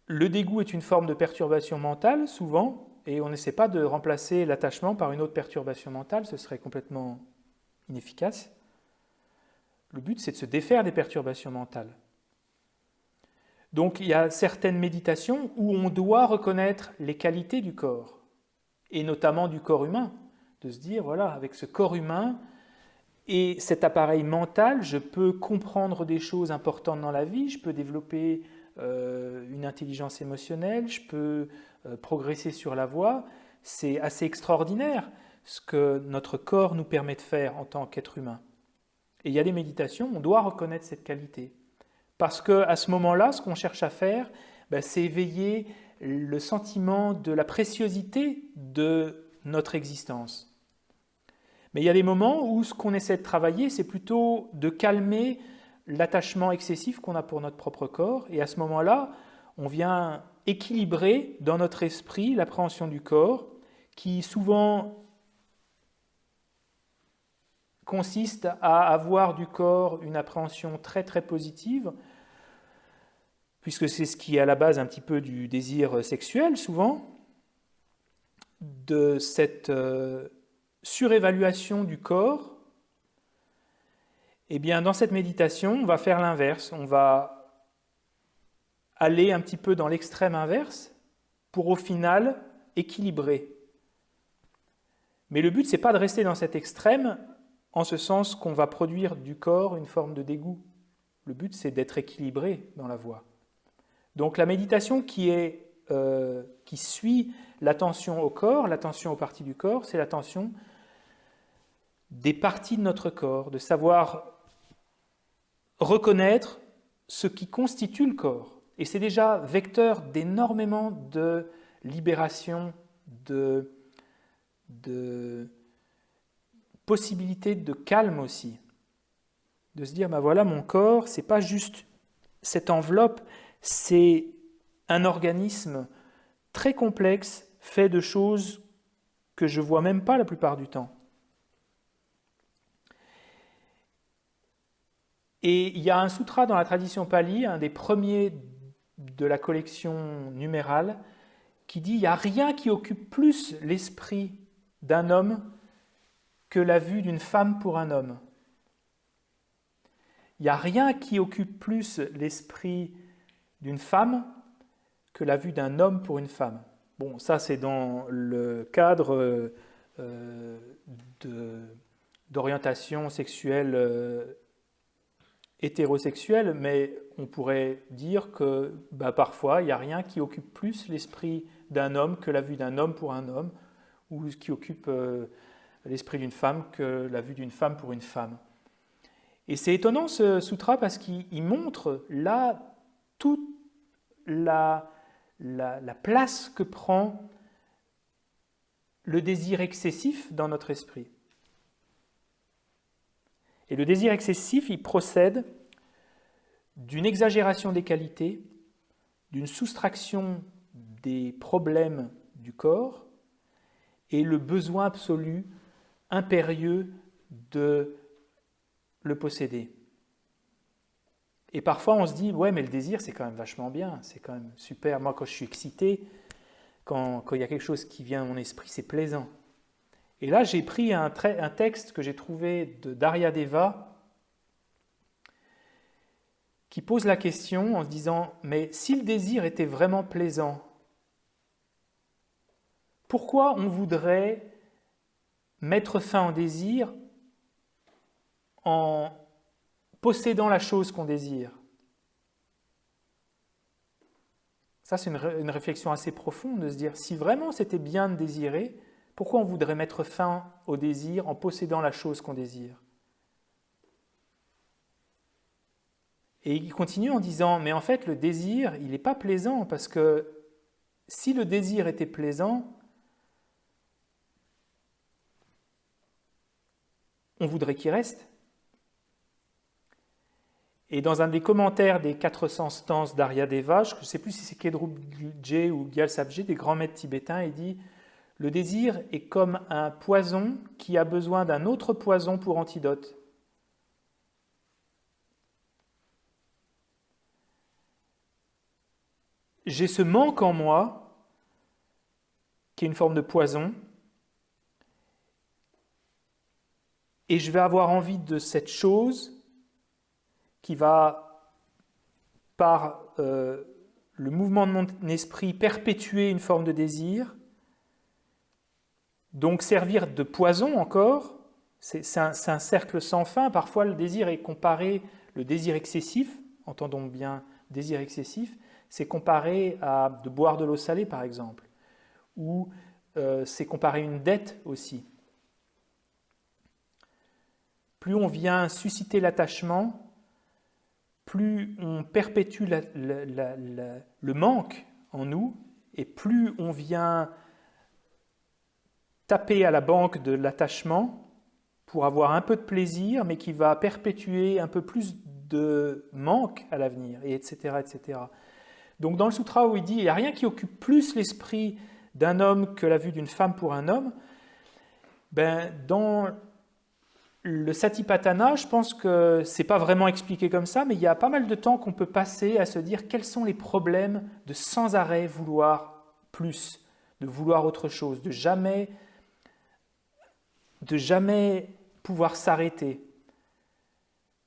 le dégoût est une forme de perturbation mentale, souvent, et on n'essaie pas de remplacer l'attachement par une autre perturbation mentale, ce serait complètement inefficace. Le but, c'est de se défaire des perturbations mentales. Donc, il y a certaines méditations où on doit reconnaître les qualités du corps, et notamment du corps humain, de se dire, voilà, avec ce corps humain et cet appareil mental, je peux comprendre des choses importantes dans la vie, je peux développer une intelligence émotionnelle, je peux progresser sur la voie. C'est assez extraordinaire ce que notre corps nous permet de faire en tant qu'être humain. Et il y a des méditations, on doit reconnaître cette qualité. Parce qu'à ce moment-là, ce qu'on cherche à faire, c'est éveiller le sentiment de la préciosité de notre existence. Mais il y a des moments où ce qu'on essaie de travailler, c'est plutôt de calmer l'attachement excessif qu'on a pour notre propre corps. Et à ce moment-là, on vient équilibrer dans notre esprit l'appréhension du corps, qui souvent consiste à avoir du corps une appréhension très très positive, puisque c'est ce qui est à la base un petit peu du désir sexuel souvent, de cette surévaluation du corps. Eh bien, dans cette méditation, on va faire l'inverse, on va aller un petit peu dans l'extrême inverse pour au final équilibrer. Mais le but, c'est pas de rester dans cet extrême en ce sens qu'on va produire du corps une forme de dégoût. Le but, c'est d'être équilibré dans la voie. Donc la méditation qui suit l'attention au corps, l'attention aux parties du corps, c'est l'attention des parties de notre corps, de savoir reconnaître ce qui constitue le corps. Et c'est déjà vecteur d'énormément de libération, de possibilité de calme aussi. De se dire, voilà, mon corps, c'est pas juste cette enveloppe, c'est un organisme très complexe, fait de choses que je ne vois même pas la plupart du temps. Et il y a un sutra dans la tradition pali, un des premiers de la collection numérale, qui dit « il n'y a rien qui occupe plus l'esprit d'un homme que la vue d'une femme pour un homme. Il n'y a rien qui occupe plus l'esprit d'une femme que la vue d'un homme pour une femme. » Bon, ça c'est dans le cadre d'orientation sexuelle hétérosexuelle, mais on pourrait dire que parfois il n'y a rien qui occupe plus l'esprit d'un homme que la vue d'un homme pour un homme, ou qui occupe l'esprit d'une femme que la vue d'une femme pour une femme. Et c'est étonnant ce sutra parce qu'il montre là toute la place que prend le désir excessif dans notre esprit. Et le désir excessif, il procède d'une exagération des qualités, d'une soustraction des problèmes du corps et le besoin absolu, impérieux de le posséder. Et parfois on se dit, ouais, mais le désir c'est quand même vachement bien, c'est quand même super. Moi quand je suis excité, quand il y a quelque chose qui vient à mon esprit, c'est plaisant. Et là j'ai pris un texte que j'ai trouvé de Darya Deva qui pose la question en se disant, mais si le désir était vraiment plaisant, pourquoi on voudrait mettre fin au désir en possédant la chose qu'on désire? Ça, c'est une réflexion assez profonde de se dire, si vraiment c'était bien de désirer, pourquoi on voudrait mettre fin au désir en possédant la chose qu'on désire? Et il continue en disant, mais en fait, le désir, il n'est pas plaisant, parce que si le désir était plaisant, on voudrait qu'il reste. Et dans un des commentaires des 400 stances d'Aryadeva, je ne sais plus si c'est Kedrubje ou Gyaltsabje, des grands maîtres tibétains, il dit « Le désir est comme un poison qui a besoin d'un autre poison pour antidote. » J'ai ce manque en moi, qui est une forme de poison, et je vais avoir envie de cette chose qui va, par le mouvement de mon esprit, perpétuer une forme de désir, donc servir de poison encore. C'est un cercle sans fin. Parfois, le désir est comparé, le désir excessif, entendons bien désir excessif, c'est comparé à de boire de l'eau salée, par exemple, ou c'est comparé à une dette aussi. Plus on vient susciter l'attachement, plus on perpétue le manque en nous, et plus on vient taper à la banque de l'attachement pour avoir un peu de plaisir, mais qui va perpétuer un peu plus de manque à l'avenir, et etc., etc. Donc dans le sutra où il dit « il n'y a rien qui occupe plus l'esprit d'un homme que la vue d'une femme pour un homme », dans le Satipatthana, je pense que ce n'est pas vraiment expliqué comme ça, mais il y a pas mal de temps qu'on peut passer à se dire quels sont les problèmes de sans arrêt vouloir plus, de vouloir autre chose, de jamais pouvoir s'arrêter,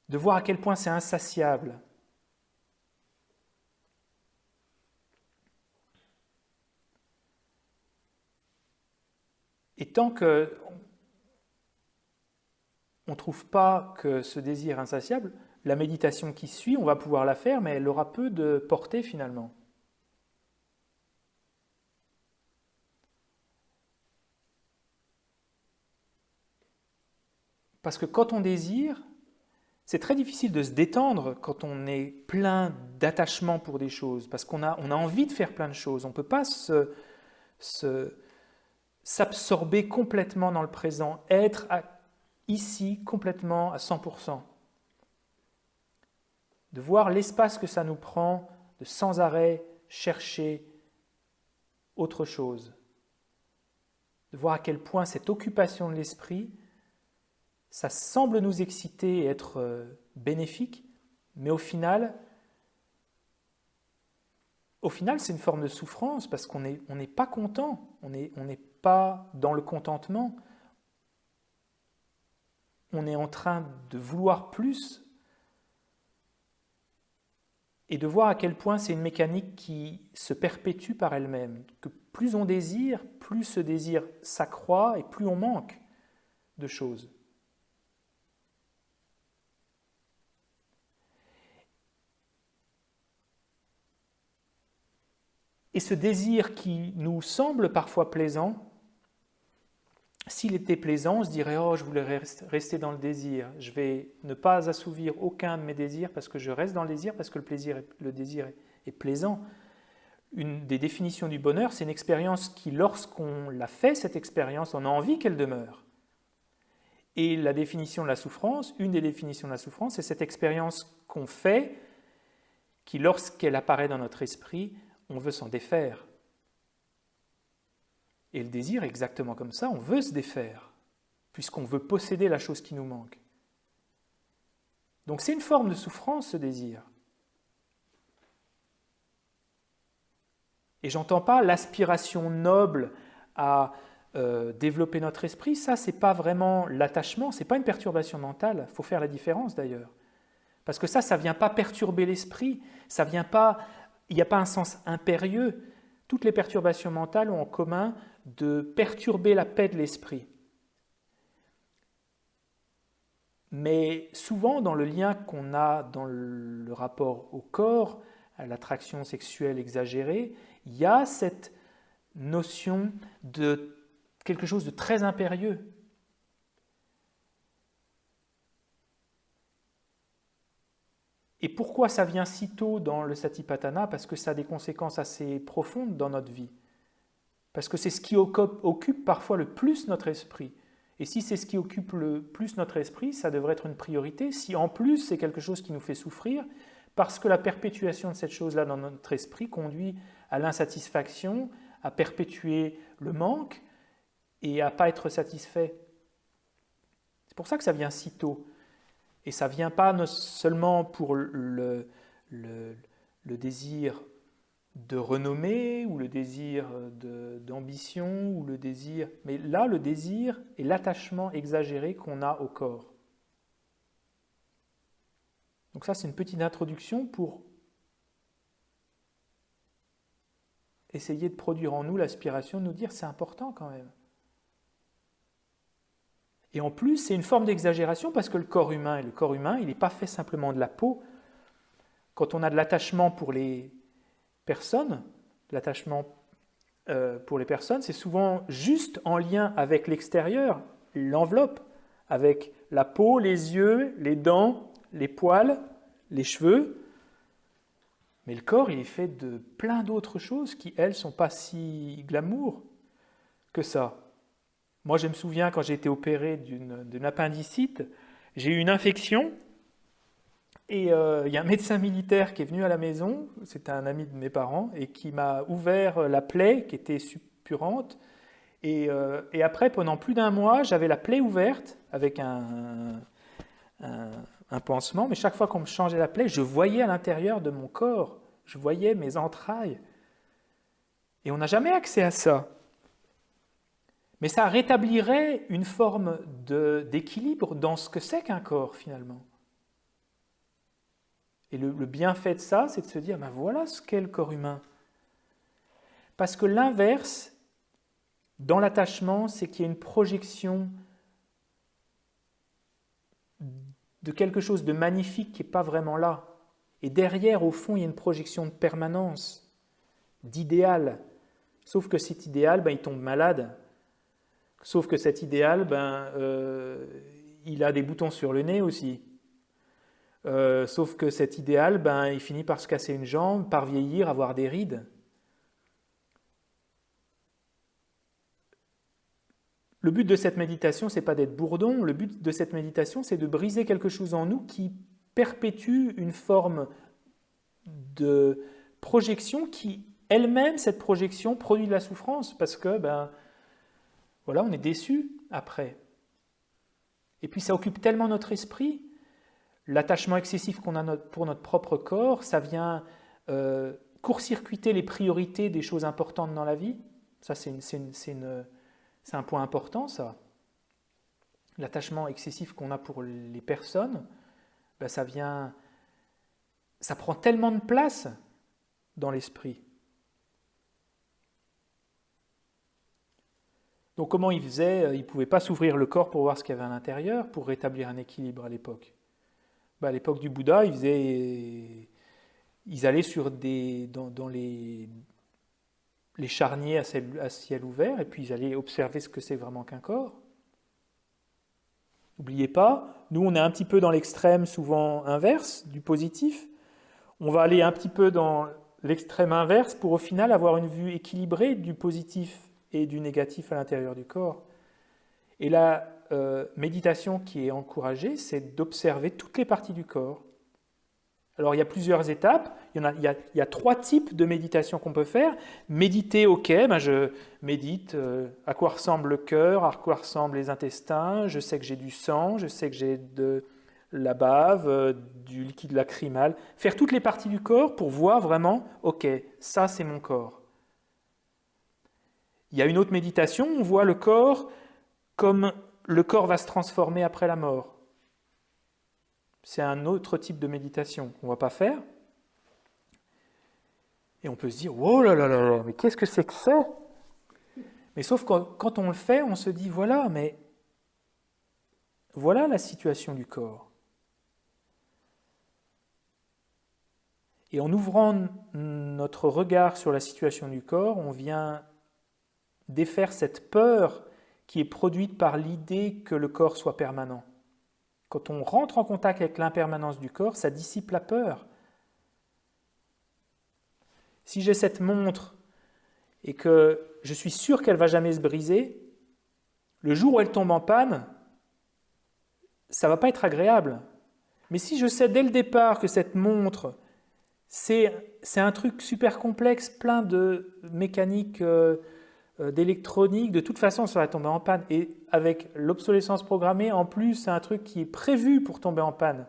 de voir à quel point c'est insatiable. Et tant que on ne trouve pas que ce désir est insatiable, la méditation qui suit, on va pouvoir la faire, mais elle aura peu de portée finalement. Parce que quand on désire, c'est très difficile de se détendre quand on est plein d'attachement pour des choses, parce qu'on a envie de faire plein de choses. On ne peut pas s'absorber complètement dans le présent, être ici complètement à 100%. De voir l'espace que ça nous prend de sans arrêt chercher autre chose. De voir à quel point cette occupation de l'esprit, ça semble nous exciter et être bénéfique, mais au final c'est une forme de souffrance parce qu'on n'est pas content, on n'est pas dans le contentement. On est en train de vouloir plus et de voir à quel point c'est une mécanique qui se perpétue par elle-même. Que plus on désire, plus ce désir s'accroît et plus on manque de choses. Et ce désir qui nous semble parfois plaisant, s'il était plaisant, on se dirait « Oh, je voulais rester dans le désir. Je vais ne pas assouvir aucun de mes désirs parce que je reste dans le désir, parce que le désir est plaisant. » Une des définitions du bonheur, c'est une expérience qui, lorsqu'on l'a fait, cette expérience, on a envie qu'elle demeure. Et la définition de la souffrance, une des définitions de la souffrance, c'est cette expérience qu'on fait, qui, lorsqu'elle apparaît dans notre esprit, on veut s'en défaire. Et le désir est exactement comme ça, on veut se défaire, puisqu'on veut posséder la chose qui nous manque. Donc c'est une forme de souffrance, ce désir. Et j'entends pas l'aspiration noble à développer notre esprit, ça c'est pas vraiment l'attachement, c'est pas une perturbation mentale, il faut faire la différence d'ailleurs. Parce que ça vient pas perturber l'esprit, ça vient pas, il n'y a pas un sens impérieux. Toutes les perturbations mentales ont en commun de perturber la paix de l'esprit. Mais souvent, dans le lien qu'on a dans le rapport au corps, à l'attraction sexuelle exagérée, il y a cette notion de quelque chose de très impérieux. Et pourquoi ça vient si tôt dans le Satipatthana? Parce que ça a des conséquences assez profondes dans notre vie. Parce que c'est ce qui occupe parfois le plus notre esprit. Et si c'est ce qui occupe le plus notre esprit, ça devrait être une priorité. Si en plus c'est quelque chose qui nous fait souffrir, parce que la perpétuation de cette chose-là dans notre esprit conduit à l'insatisfaction, à perpétuer le manque et à ne pas être satisfait. C'est pour ça que ça vient si tôt. Et ça ne vient pas seulement pour le désir de renommée ou le désir d'ambition ou le désir, mais là le désir et l'attachement exagéré qu'on a au corps. Donc ça c'est une petite introduction pour essayer de produire en nous l'aspiration de nous dire c'est important quand même. Et en plus c'est une forme d'exagération parce que le corps humain il n'est pas fait simplement de la peau. Quand on a de l'attachement pour les personnes, c'est souvent juste en lien avec l'extérieur, l'enveloppe, avec la peau, les yeux, les dents, les poils, les cheveux. Mais le corps, il est fait de plein d'autres choses qui, elles, ne sont pas si glamour que ça. Moi, je me souviens, quand j'ai été opéré d'une appendicite, j'ai eu une infection. Et il y a un médecin militaire qui est venu à la maison, c'était un ami de mes parents, et qui m'a ouvert la plaie qui était suppurante. Et après, pendant plus d'1 mois, j'avais la plaie ouverte avec un pansement, mais chaque fois qu'on me changeait la plaie, je voyais à l'intérieur de mon corps, je voyais mes entrailles. Et on n'a jamais accès à ça. Mais ça rétablirait une forme d'équilibre dans ce que c'est qu'un corps, finalement. Et le bienfait de ça, c'est de se dire, ben voilà ce qu'est le corps humain. Parce que l'inverse, dans l'attachement, c'est qu'il y a une projection de quelque chose de magnifique qui n'est pas vraiment là. Et derrière, au fond, il y a une projection de permanence, d'idéal. Sauf que cet idéal, ben, il tombe malade. Sauf que cet idéal, il a des boutons sur le nez aussi. Sauf que cet idéal, il finit par se casser une jambe, par vieillir, avoir des rides. Le but de cette méditation, c'est pas d'être bourdon. Le but de cette méditation, c'est de briser quelque chose en nous qui perpétue une forme de projection qui, elle-même, cette projection, produit de la souffrance parce que, voilà, on est déçu après. Et puis ça occupe tellement notre esprit. L'attachement excessif qu'on a pour notre propre corps, ça vient court-circuiter les priorités des choses importantes dans la vie. Ça, c'est un point important, ça. L'attachement excessif qu'on a pour les personnes, ça prend tellement de place dans l'esprit. Donc comment ils faisaient? Ils ne pouvaient pas s'ouvrir le corps pour voir ce qu'il y avait à l'intérieur, pour rétablir un équilibre à l'époque. À l'époque du Bouddha, ils allaient dans les charniers à ciel ouvert, et puis ils allaient observer ce que c'est vraiment qu'un corps. N'oubliez pas, nous on est un petit peu dans l'extrême souvent inverse du positif. On va aller un petit peu dans l'extrême inverse pour au final avoir une vue équilibrée du positif et du négatif à l'intérieur du corps. Et la méditation qui est encouragée, c'est d'observer toutes les parties du corps. Alors il y a plusieurs étapes, il y a 3 types de méditation qu'on peut faire. Méditer, ok, je médite à quoi ressemble le cœur, à quoi ressemblent les intestins, je sais que j'ai du sang, je sais que j'ai de la bave, du liquide lacrymal. Faire toutes les parties du corps pour voir vraiment, ok, ça c'est mon corps. Il y a une autre méditation, on voit le corps comme le corps va se transformer après la mort. C'est un autre type de méditation qu'on ne va pas faire. Et on peut se dire, oh là là là là, mais qu'est-ce que c'est que ça? Mais sauf que quand on le fait, on se dit, voilà, mais voilà la situation du corps. Et en ouvrant notre regard sur la situation du corps, on vient défaire cette peur qui est produite par l'idée que le corps soit permanent. Quand on rentre en contact avec l'impermanence du corps, ça dissipe la peur. Si j'ai cette montre et que je suis sûr qu'elle ne va jamais se briser, le jour où elle tombe en panne, ça ne va pas être agréable. Mais si je sais dès le départ que cette montre, c'est un truc super complexe, plein de mécanique, d'électronique, de toute façon ça va tomber en panne. Et avec l'obsolescence programmée, en plus, c'est un truc qui est prévu pour tomber en panne.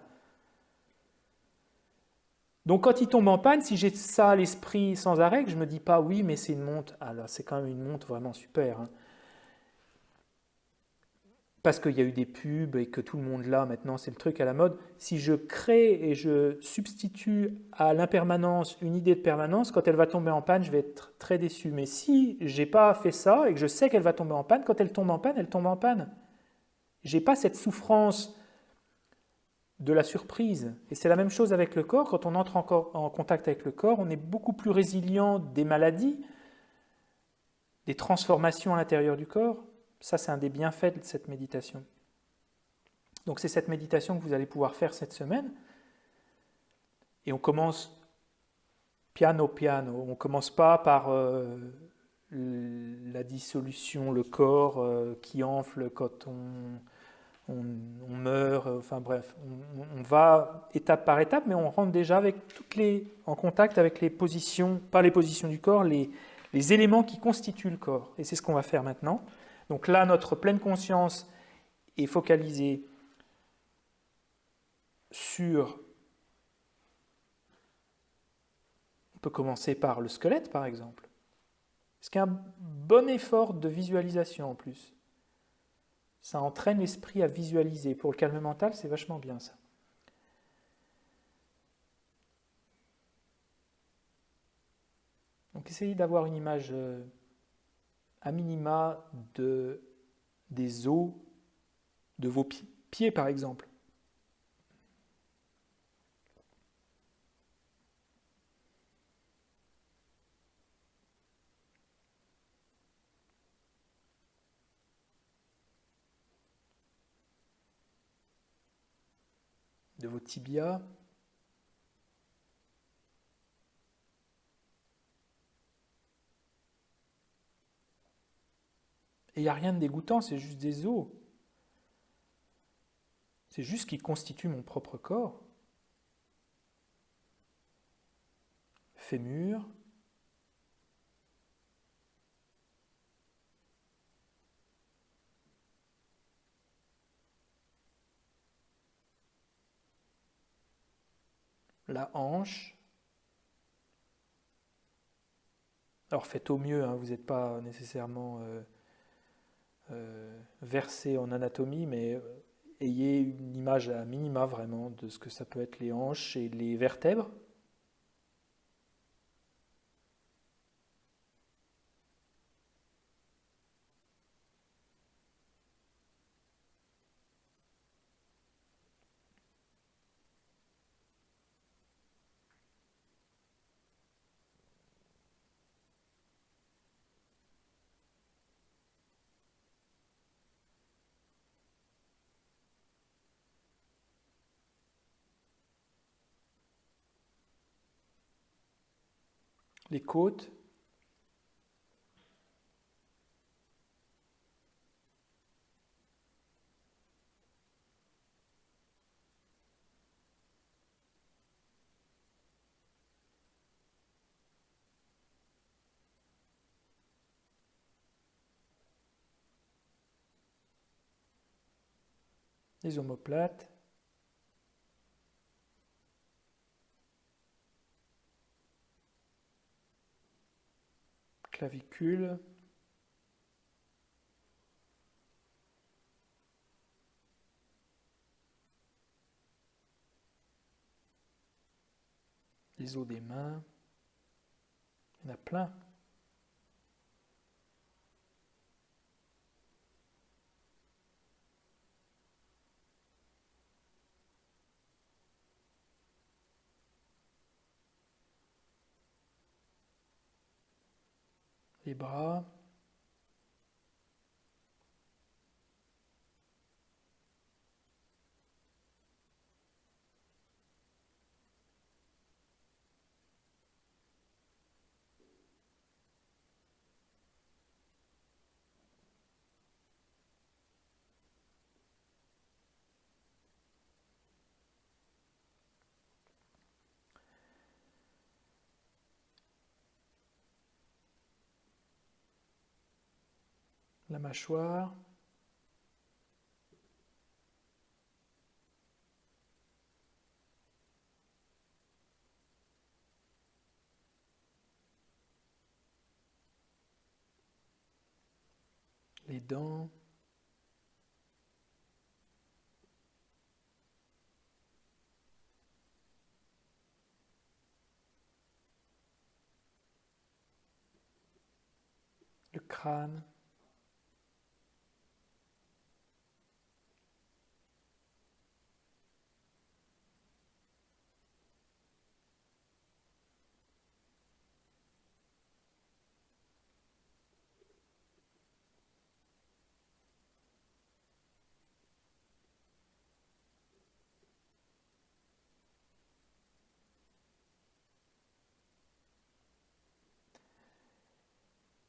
Donc quand il tombe en panne, si j'ai ça à l'esprit sans arrêt, que je ne me dis pas oui, mais c'est une montre, alors c'est quand même une montre vraiment super. Hein. Parce qu'il y a eu des pubs et que tout le monde l'a maintenant, c'est le truc à la mode. Si je crée et je substitue à l'impermanence une idée de permanence, quand elle va tomber en panne, je vais être très déçu. Mais si j'ai pas fait ça et que je sais qu'elle va tomber en panne, quand elle tombe en panne, elle tombe en panne. J'ai pas cette souffrance de la surprise. Et c'est la même chose avec le corps. Quand on entre en contact avec le corps, on est beaucoup plus résilient des maladies, des transformations à l'intérieur du corps. Ça, c'est un des bienfaits de cette méditation. Donc c'est cette méditation que vous allez pouvoir faire cette semaine. Et on commence piano piano. On ne commence pas par la dissolution, le corps qui enfle quand on meurt, enfin bref, on va étape par étape, mais on rentre déjà avec en contact avec les positions, pas les positions du corps, les éléments qui constituent le corps. Et c'est ce qu'on va faire maintenant. Donc là, notre pleine conscience est focalisée sur... On peut commencer par le squelette, par exemple. Ce qui est un bon effort de visualisation en plus. Ça entraîne l'esprit à visualiser. Pour le calme mental, c'est vachement bien ça. Donc essayez d'avoir une image à minima des os de vos pieds, par exemple. De vos tibias. Et il n'y a rien de dégoûtant, c'est juste des os. C'est juste ce qui constitue mon propre corps. Fémur. La hanche. Alors faites au mieux, hein, vous n'êtes pas nécessairement versé en anatomie, mais ayez une image à minima vraiment de ce que ça peut être les hanches et les vertèbres. Les côtes. Les omoplates. Clavicule. Les os des mains. Il y en a plein. les bras. La mâchoire. Les dents. Le crâne.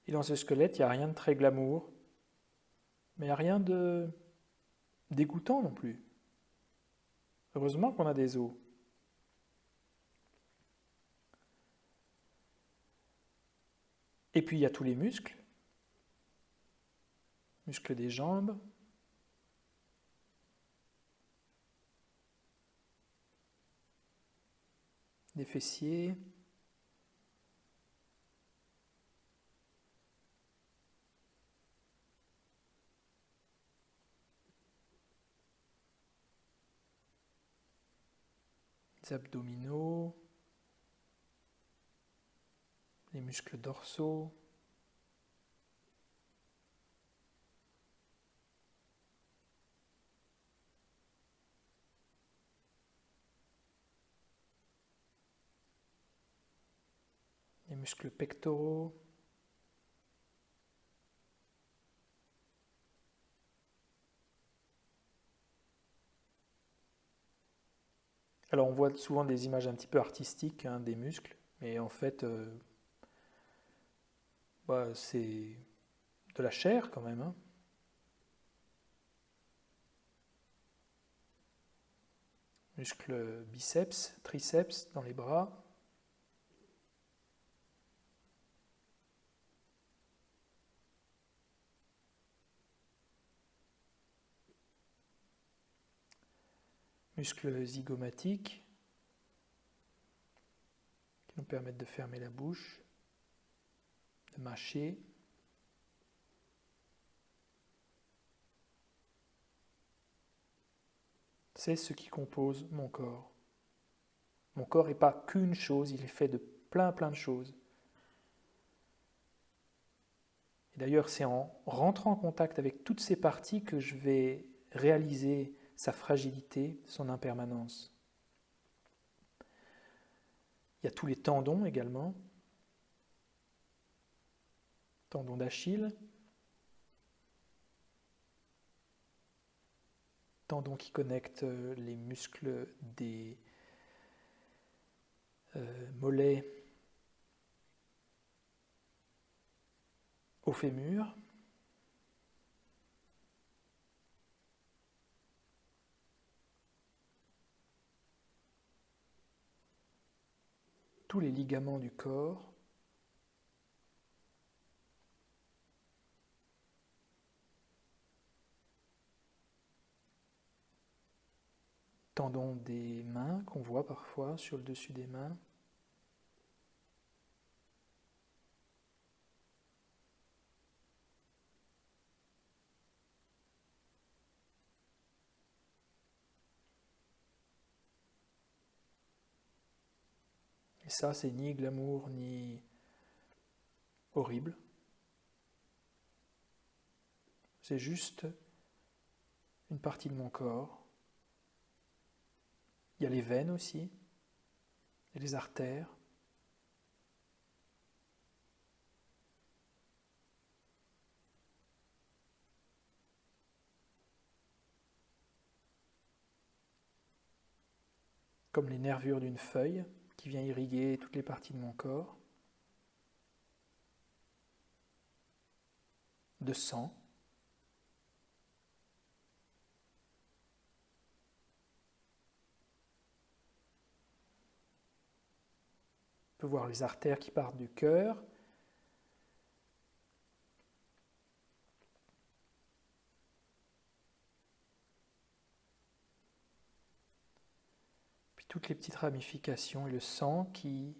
Et dans ce squelette, il n'y a rien de très glamour, mais il n'y a rien de dégoûtant non plus. Heureusement qu'on a des os. Et puis il y a tous les muscles. Muscles des jambes. Des fessiers. Les abdominaux. Les muscles dorsaux. Les muscles pectoraux. Alors on voit souvent des images un petit peu artistiques des muscles, mais en fait c'est de la chair quand même. Muscles biceps, triceps dans les bras. Muscles zygomatiques qui nous permettent de fermer la bouche, de mâcher. C'est ce qui compose mon corps. Mon corps n'est pas qu'une chose, il est fait de plein de choses. Et d'ailleurs, c'est en rentrant en contact avec toutes ces parties que je vais réaliser sa fragilité, son impermanence. Il y a tous les tendons également. Tendon d'Achille. Tendon qui connecte les muscles des mollets au fémur. Tous les ligaments du corps. Tendons des mains qu'on voit parfois sur le dessus des mains. Et ça, c'est ni glamour, ni horrible. C'est juste une partie de mon corps. Il y a les veines aussi, et les artères. comme les nervures d'une feuille qui vient irriguer toutes les parties de mon corps, de sang. On peut voir les artères qui partent du cœur. Puis toutes les petites ramifications et le sang qui,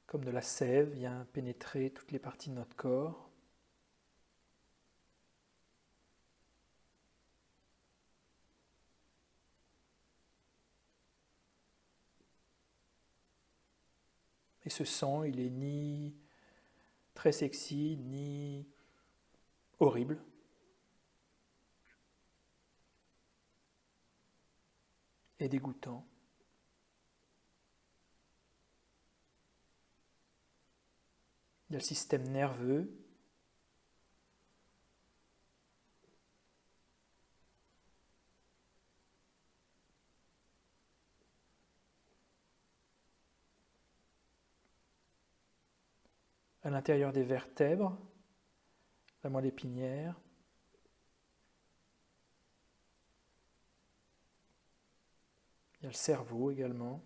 comme de la sève, vient pénétrer toutes les parties de notre corps. Et ce sang, il est ni très sexy, ni horrible. Et dégoûtant. Il y a le système nerveux. À l'intérieur des vertèbres, la moelle épinière. Il y a le cerveau également.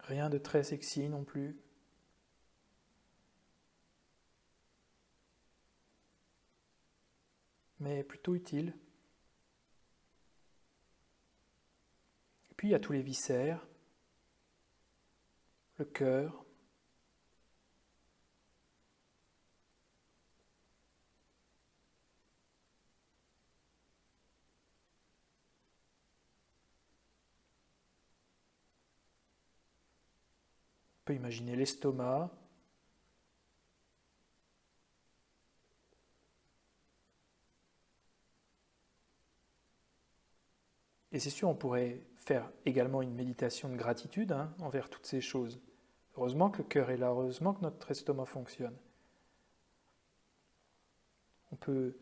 Rien de très sexy non plus. Mais plutôt utile. Et puis il y a tous les viscères, le cœur, on peut imaginer l'estomac, et c'est sûr, on pourrait faire également une méditation de gratitude envers toutes ces choses. Heureusement que le cœur est là, heureusement que notre estomac fonctionne. On peut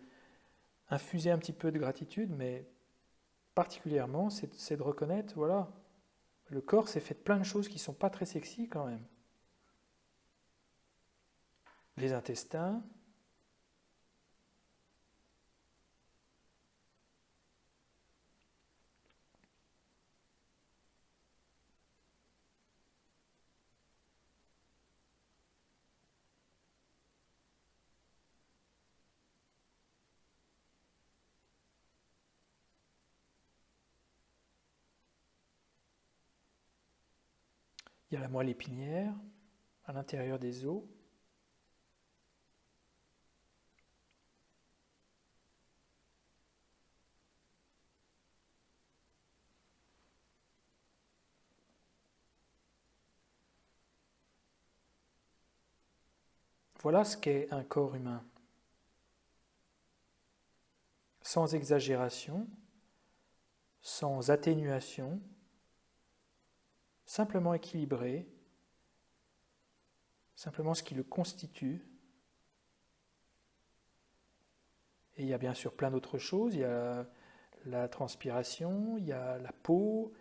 infuser un petit peu de gratitude, mais particulièrement, c'est de reconnaître, voilà, le corps s'est fait de plein de choses qui ne sont pas très sexy quand même. Les intestins, il y a la moelle épinière à l'intérieur des os. Voilà ce qu'est un corps humain. Sans exagération, sans atténuation, simplement équilibré, simplement ce qui le constitue. Et il y a bien sûr plein d'autres choses, il y a la transpiration, il y a la peau,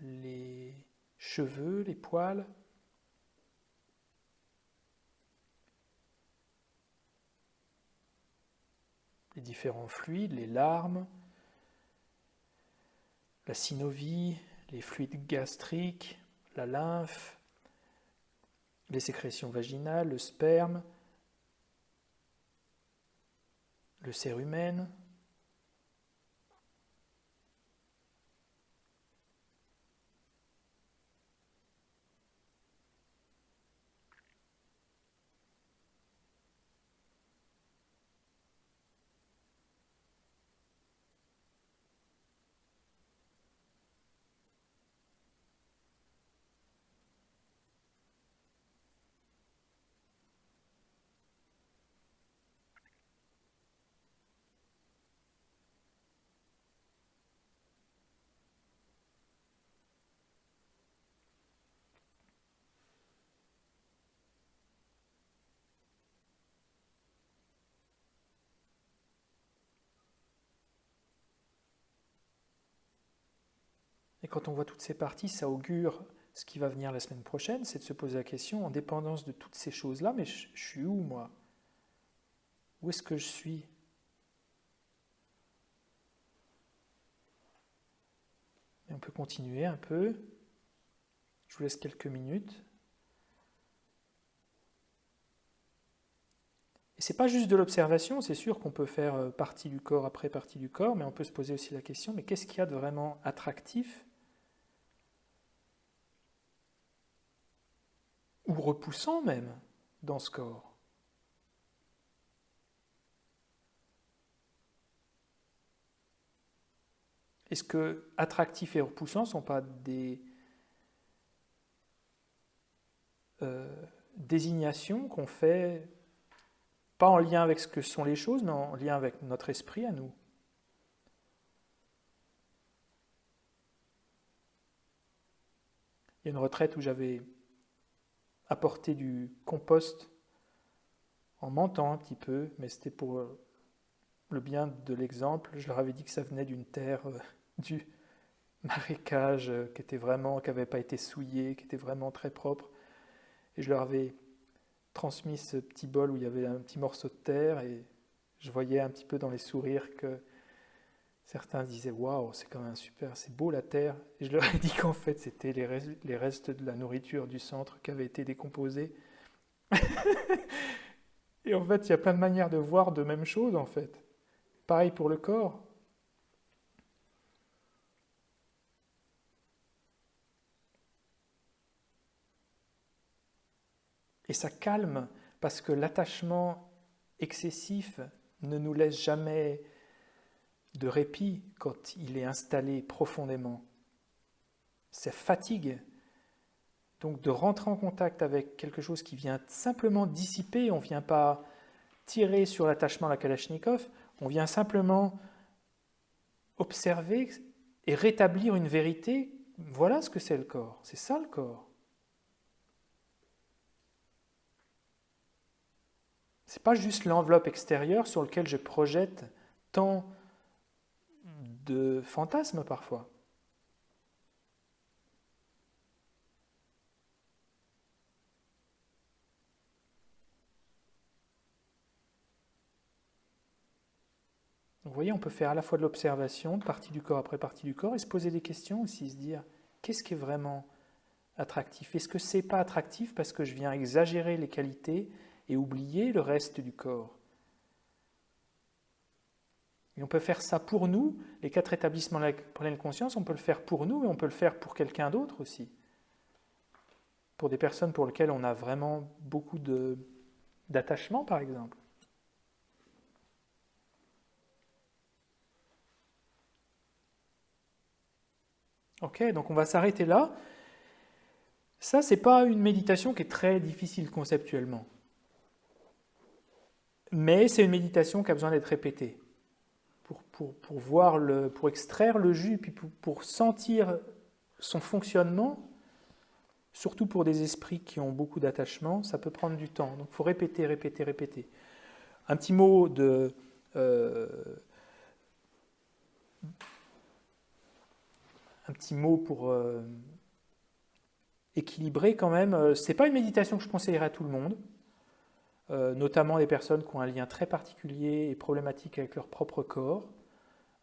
les cheveux, les poils. Les différents fluides, les larmes, la synovie, les fluides gastriques, la lymphe, les sécrétions vaginales, le sperme, le cérumen. Et quand on voit toutes ces parties, ça augure ce qui va venir la semaine prochaine, c'est de se poser la question, en dépendance de toutes ces choses-là, mais je suis où, moi? Où est-ce que je suis? Et on peut continuer un peu. Je vous laisse quelques minutes. Et c'est pas juste de l'observation, c'est sûr qu'on peut faire partie du corps après partie du corps, mais on peut se poser aussi la question, mais qu'est-ce qu'il y a de vraiment attractif ou repoussant même dans ce corps? Est-ce que attractif et repoussant ne sont pas des désignations qu'on fait pas en lien avec ce que sont les choses, mais en lien avec notre esprit à nous? Il y a une retraite où j'avais apporté du compost en mentant un petit peu, mais c'était pour le bien de l'exemple. Je leur avais dit que ça venait d'une terre du marécage qui n'avait pas été souillée, qui était vraiment très propre. Et je leur avais transmis ce petit bol où il y avait un petit morceau de terre et je voyais un petit peu dans les sourires que certains disaient « Waouh, c'est quand même super, c'est beau la terre ». Et je leur ai dit qu'en fait, c'était les restes de la nourriture du centre qui avaient été décomposés. Et en fait, il y a plein de manières de voir de même chose, en fait. Pareil pour le corps. Et ça calme, parce que l'attachement excessif ne nous laisse jamais de répit quand il est installé profondément. Ça fatigue. Donc de rentrer en contact avec quelque chose qui vient simplement dissiper, on ne vient pas tirer sur l'attachement à la Kalachnikov, on vient simplement observer et rétablir une vérité. Voilà ce que c'est le corps, c'est ça le corps. Ce n'est pas juste l'enveloppe extérieure sur laquelle je projette tant de fantasmes parfois. Donc, vous voyez, on peut faire à la fois de l'observation, partie du corps après partie du corps, et se poser des questions aussi, se dire, qu'est-ce qui est vraiment attractif? Est-ce que c'est pas attractif parce que je viens exagérer les qualités et oublier le reste du corps? Et on peut faire ça pour nous, les 4 établissements de la pleine conscience, on peut le faire pour nous, mais on peut le faire pour quelqu'un d'autre aussi. Pour des personnes pour lesquelles on a vraiment beaucoup d'attachement, par exemple. Ok, donc on va s'arrêter là. Ça, c'est pas une méditation qui est très difficile conceptuellement. Mais c'est une méditation qui a besoin d'être répétée. Pour voir pour extraire le jus, puis pour sentir son fonctionnement, surtout pour des esprits qui ont beaucoup d'attachement, ça peut prendre du temps. Donc il faut répéter, répéter, répéter. Un petit mot pour équilibrer quand même. C'est pas une méditation que je conseillerais à tout le monde, notamment les personnes qui ont un lien très particulier et problématique avec leur propre corps.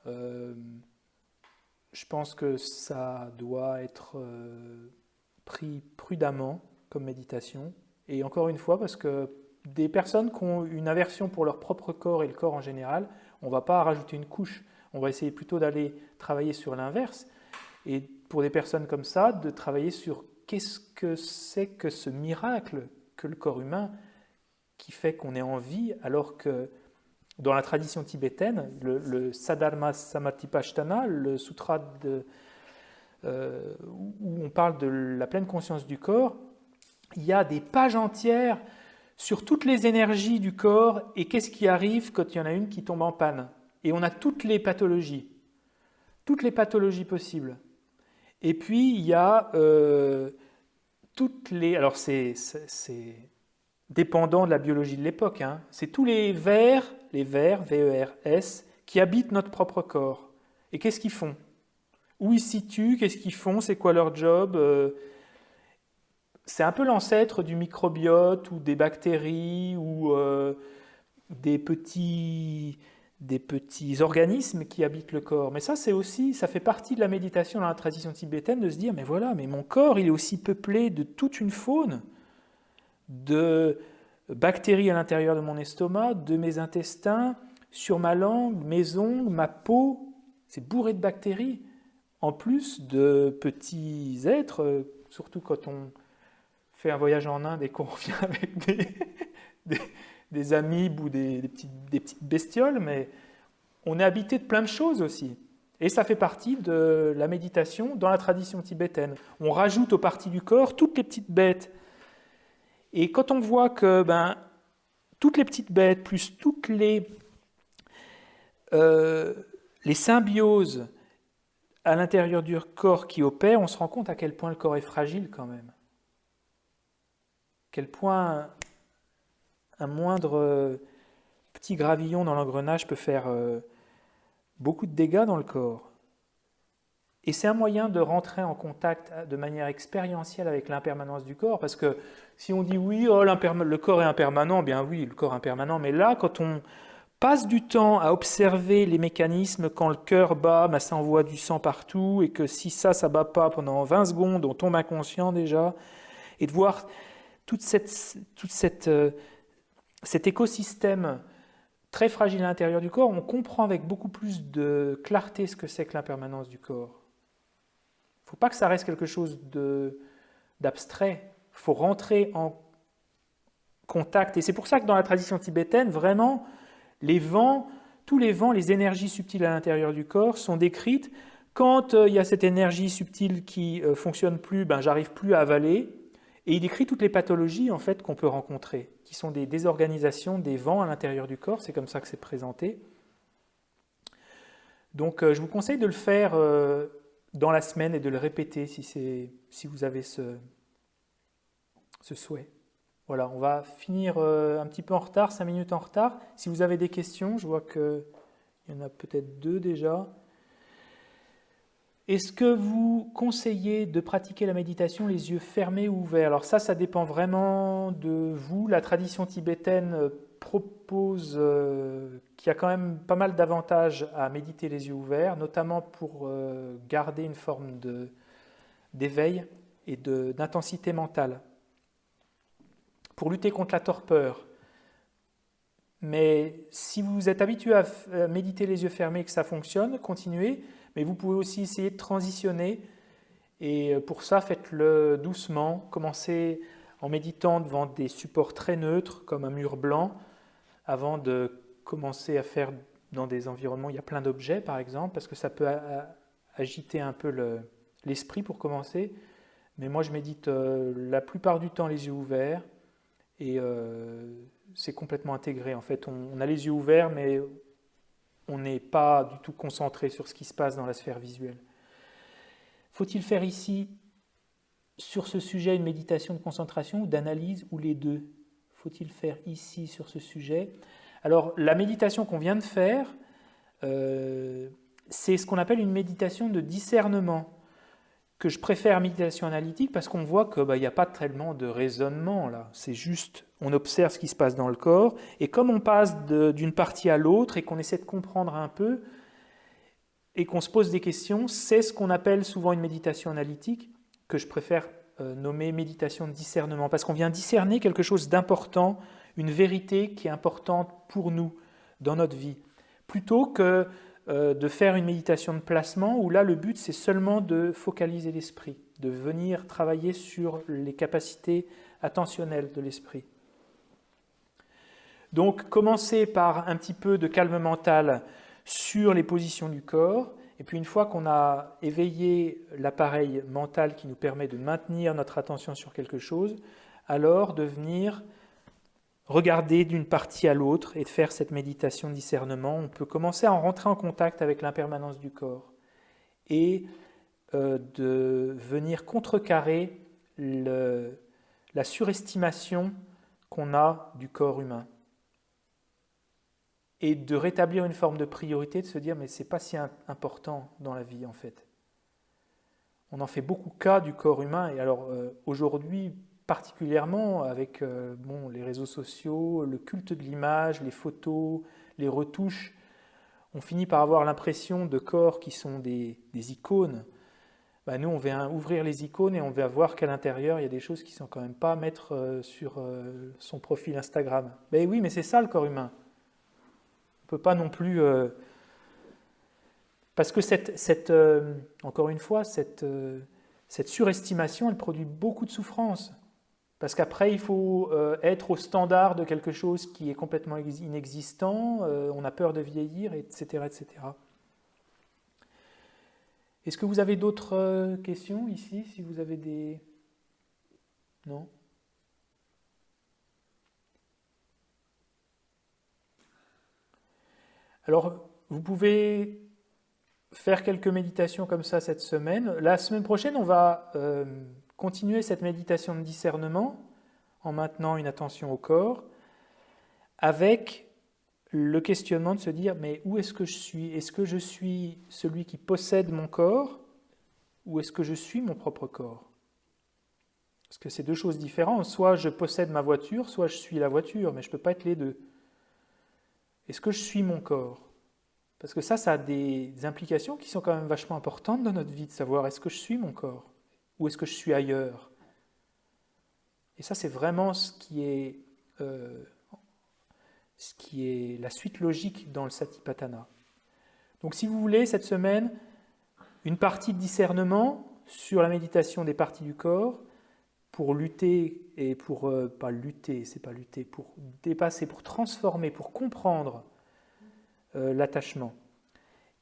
Je pense que ça doit être pris prudemment comme méditation. Et encore une fois, parce que des personnes qui ont une aversion pour leur propre corps et le corps en général, on ne va pas rajouter une couche. On va essayer plutôt d'aller travailler sur l'inverse. Et pour des personnes comme ça, de travailler sur qu'est-ce que c'est que ce miracle que le corps humain qui fait qu'on est en vie, alors que dans la tradition tibétaine, le Sadharma Samatipasthana, le sutra où on parle de la pleine conscience du corps, il y a des pages entières sur toutes les énergies du corps et qu'est-ce qui arrive quand il y en a une qui tombe en panne. Et on a toutes les pathologies possibles. Et puis il y a toutes les... Alors c'est dépendant de la biologie de l'époque, hein. C'est tous les vers, VERS, qui habitent notre propre corps. Et qu'est-ce qu'ils font? où ils se situent, qu'est-ce qu'ils font, c'est quoi leur job. C'est un peu l'ancêtre du microbiote ou des bactéries ou des petits, des petits organismes qui habitent le corps. Mais ça, c'est aussi, ça fait partie de la méditation dans la tradition tibétaine de se dire, mais voilà, mais mon corps, il est aussi peuplé de toute une faune, de bactéries à l'intérieur de mon estomac, de mes intestins, sur ma langue, mes ongles, ma peau, c'est bourré de bactéries, en plus de petits êtres, surtout quand on fait un voyage en Inde et qu'on revient avec des, des amibes ou des petites bestioles, mais on est habité de plein de choses aussi. Et ça fait partie de la méditation dans la tradition tibétaine. On rajoute aux parties du corps toutes les petites bêtes. Et quand on voit que toutes les petites bêtes, plus toutes les symbioses à l'intérieur du corps qui opèrent, on se rend compte à quel point le corps est fragile quand même. Quel point un moindre petit gravillon dans l'engrenage peut faire beaucoup de dégâts dans le corps. Et c'est un moyen de rentrer en contact de manière expérientielle avec l'impermanence du corps, parce que si on dit oui, oh, le corps est impermanent, bien oui, le corps est impermanent, mais là, quand on passe du temps à observer les mécanismes, quand le cœur bat, ça envoie du sang partout, et que si ça bat pas pendant 20 secondes, on tombe inconscient déjà, et de voir cet écosystème très fragile à l'intérieur du corps, on comprend avec beaucoup plus de clarté ce que c'est que l'impermanence du corps. Il ne faut pas que ça reste quelque chose d'abstrait. Il faut rentrer en contact. Et c'est pour ça que dans la tradition tibétaine, vraiment, tous les vents, les énergies subtiles à l'intérieur du corps sont décrites. Quand il y a cette énergie subtile qui ne fonctionne plus, j'arrive plus à avaler. Et il décrit toutes les pathologies en fait qu'on peut rencontrer, qui sont des désorganisations des vents à l'intérieur du corps. C'est comme ça que c'est présenté. Donc je vous conseille de le faire dans la semaine et de le répéter si vous avez ce souhait. Voilà, on va finir un petit peu en retard, 5 minutes en retard. Si vous avez des questions, je vois qu'il y en a peut-être 2 déjà. Est-ce que vous conseillez de pratiquer la méditation les yeux fermés ou ouverts? Alors ça dépend vraiment de vous. La tradition tibétaine propose qu'il y a quand même pas mal d'avantages à méditer les yeux ouverts, notamment pour garder une forme d'éveil et d'intensité mentale, pour lutter contre la torpeur. Mais si vous êtes habitué à méditer les yeux fermés et que ça fonctionne, continuez. Mais vous pouvez aussi essayer de transitionner. Et pour ça, faites-le doucement. Commencez en méditant devant des supports très neutres, comme un mur blanc, avant de commencer à faire dans des environnements où il y a plein d'objets, par exemple, parce que ça peut agiter un peu l'esprit pour commencer. Mais moi, je médite la plupart du temps les yeux ouverts. Et c'est complètement intégré. En fait, on a les yeux ouverts, mais on n'est pas du tout concentré sur ce qui se passe dans la sphère visuelle. Faut-il faire ici, sur ce sujet, une méditation de concentration ou d'analyse, ou les deux? Faut-il faire ici, sur ce sujet? Alors, la méditation qu'on vient de faire, c'est ce qu'on appelle une méditation de discernement, que je préfère méditation analytique parce qu'on voit qu'il n'y a pas tellement de raisonnement là. C'est juste, on observe ce qui se passe dans le corps, et comme on passe d'une partie à l'autre et qu'on essaie de comprendre un peu, et qu'on se pose des questions, c'est ce qu'on appelle souvent une méditation analytique, que je préfère nommer méditation de discernement, parce qu'on vient discerner quelque chose d'important, une vérité qui est importante pour nous dans notre vie, plutôt que de faire une méditation de placement où là le but c'est seulement de focaliser l'esprit, de venir travailler sur les capacités attentionnelles de l'esprit. Donc commencer par un petit peu de calme mental sur les positions du corps, et puis une fois qu'on a éveillé l'appareil mental qui nous permet de maintenir notre attention sur quelque chose, alors de venir regarder d'une partie à l'autre et de faire cette méditation de discernement. On peut commencer à rentrer en contact avec l'impermanence du corps et de venir contrecarrer la surestimation qu'on a du corps humain et de rétablir une forme de priorité, de se dire mais c'est pas si important dans la vie en fait. on en fait beaucoup cas du corps humain. Et alors aujourd'hui, particulièrement avec bon, les réseaux sociaux, le culte de l'image, les photos, les retouches, on finit par avoir l'impression de corps qui sont des icônes. Ben, nous, on va ouvrir les icônes et on va voir qu'à l'intérieur, il y a des choses qui ne sont quand même pas à mettre sur son profil Instagram. Ben oui, mais c'est ça le corps humain. On ne peut pas non plus... parce que encore une fois, cette surestimation, elle produit beaucoup de souffrance. Parce qu'après, il faut être au standard de quelque chose qui est complètement inexistant, on a peur de vieillir, etc., etc. Est-ce que vous avez d'autres questions ici, si vous avez des... Non? Alors, vous pouvez faire quelques méditations comme ça cette semaine. La semaine prochaine, on va continuer cette méditation de discernement en maintenant une attention au corps, avec le questionnement de se dire, mais où est-ce que je suis? Est-ce que je suis celui qui possède mon corps ou est-ce que je suis mon propre corps? Parce que c'est deux choses différentes. Soit je possède ma voiture, soit je suis la voiture, mais je ne peux pas être les deux. Est-ce que je suis mon corps? Parce que ça a des implications qui sont quand même vachement importantes dans notre vie, de savoir est-ce que je suis mon corps ou est-ce que je suis ailleurs? Et ça, c'est vraiment ce qui est la suite logique dans le Satipatthana. Donc si vous voulez, cette semaine, une partie de discernement sur la méditation des parties du corps pour lutter et pour, pas lutter, c'est pas lutter, pour dépasser, pour transformer, pour comprendre l'attachement.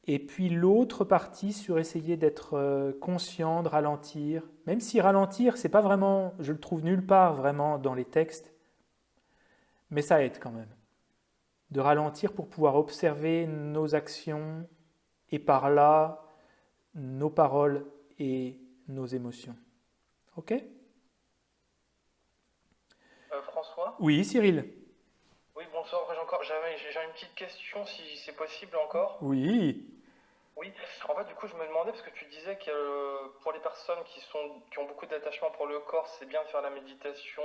Et puis l'autre partie sur essayer d'être conscient, de ralentir, même si ralentir, c'est pas vraiment, je le trouve nulle part vraiment dans les textes, mais ça aide quand même. De ralentir pour pouvoir observer nos actions et par là nos paroles et nos émotions. Ok? François? Oui, Cyril. Oui, bonsoir. J'ai une petite question, si c'est possible encore. Oui. Oui, en fait, du coup, je me demandais, parce que tu disais que pour les personnes qui ont beaucoup d'attachement pour le corps, c'est bien de faire la méditation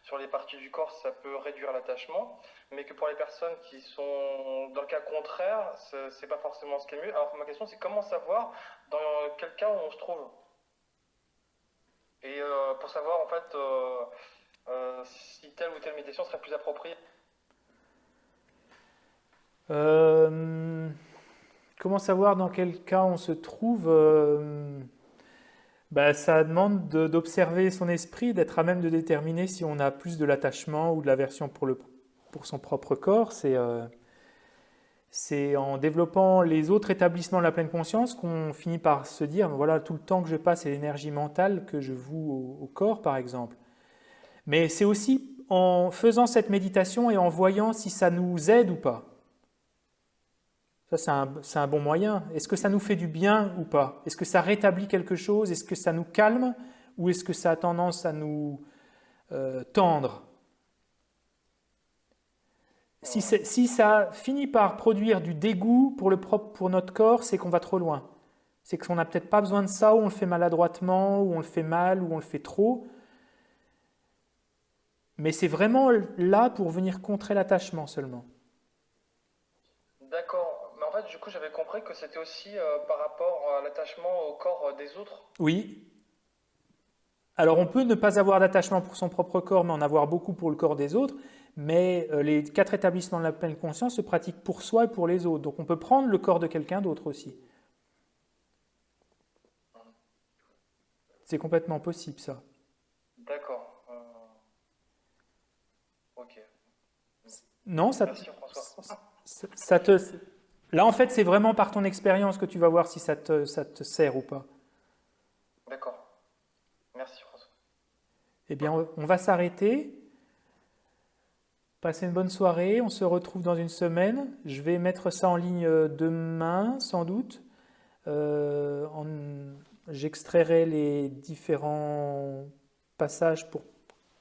sur les parties du corps, ça peut réduire l'attachement, mais que pour les personnes qui sont dans le cas contraire, c'est pas forcément ce qui est mieux. Alors, ma question, c'est comment savoir dans quel cas on se trouve? Et pour savoir, en fait, si telle ou telle méditation serait plus appropriée. Comment savoir dans quel cas on se trouve? Ça demande d'observer son esprit, d'être à même de déterminer si on a plus de l'attachement ou de l'aversion pour son propre corps. C'est en développant les autres établissements de la pleine conscience qu'on finit par se dire, voilà, tout le temps que je passe et l'énergie mentale que je voue au corps, par exemple. Mais c'est aussi en faisant cette méditation et en voyant si ça nous aide ou pas. Ça, c'est un bon moyen. Est-ce que ça nous fait du bien ou pas? Est-ce que ça rétablit quelque chose? Est-ce que ça nous calme? Ou est-ce que ça a tendance à nous tendre? Si ça finit par produire du dégoût pour notre corps, c'est qu'on va trop loin. C'est qu'on n'a peut-être pas besoin de ça, ou on le fait maladroitement, ou on le fait mal, ou on le fait trop. Mais c'est vraiment là pour venir contrer l'attachement seulement. D'accord. Mais en fait, du coup, j'avais compris que c'était aussi par rapport à l'attachement au corps des autres. Oui. Alors on peut ne pas avoir d'attachement pour son propre corps, mais en avoir beaucoup pour le corps des autres. Mais les 4 établissements de la pleine conscience se pratiquent pour soi et pour les autres. Donc on peut prendre le corps de quelqu'un d'autre aussi. C'est complètement possible, ça. D'accord. Ok. Non, Merci, François. Là, en fait, c'est vraiment par ton expérience que tu vas voir si ça te sert ou pas. D'accord. Merci, François. Eh bien, on va s'arrêter. Passez une bonne soirée. On se retrouve dans une semaine. Je vais mettre ça en ligne demain, sans doute. J'extrairai les différents passages pour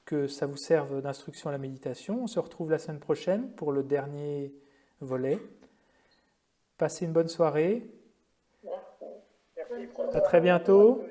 que ça vous serve d'instruction à la méditation. On se retrouve la semaine prochaine pour le dernier volet. Passez une bonne soirée. Merci. À très bientôt.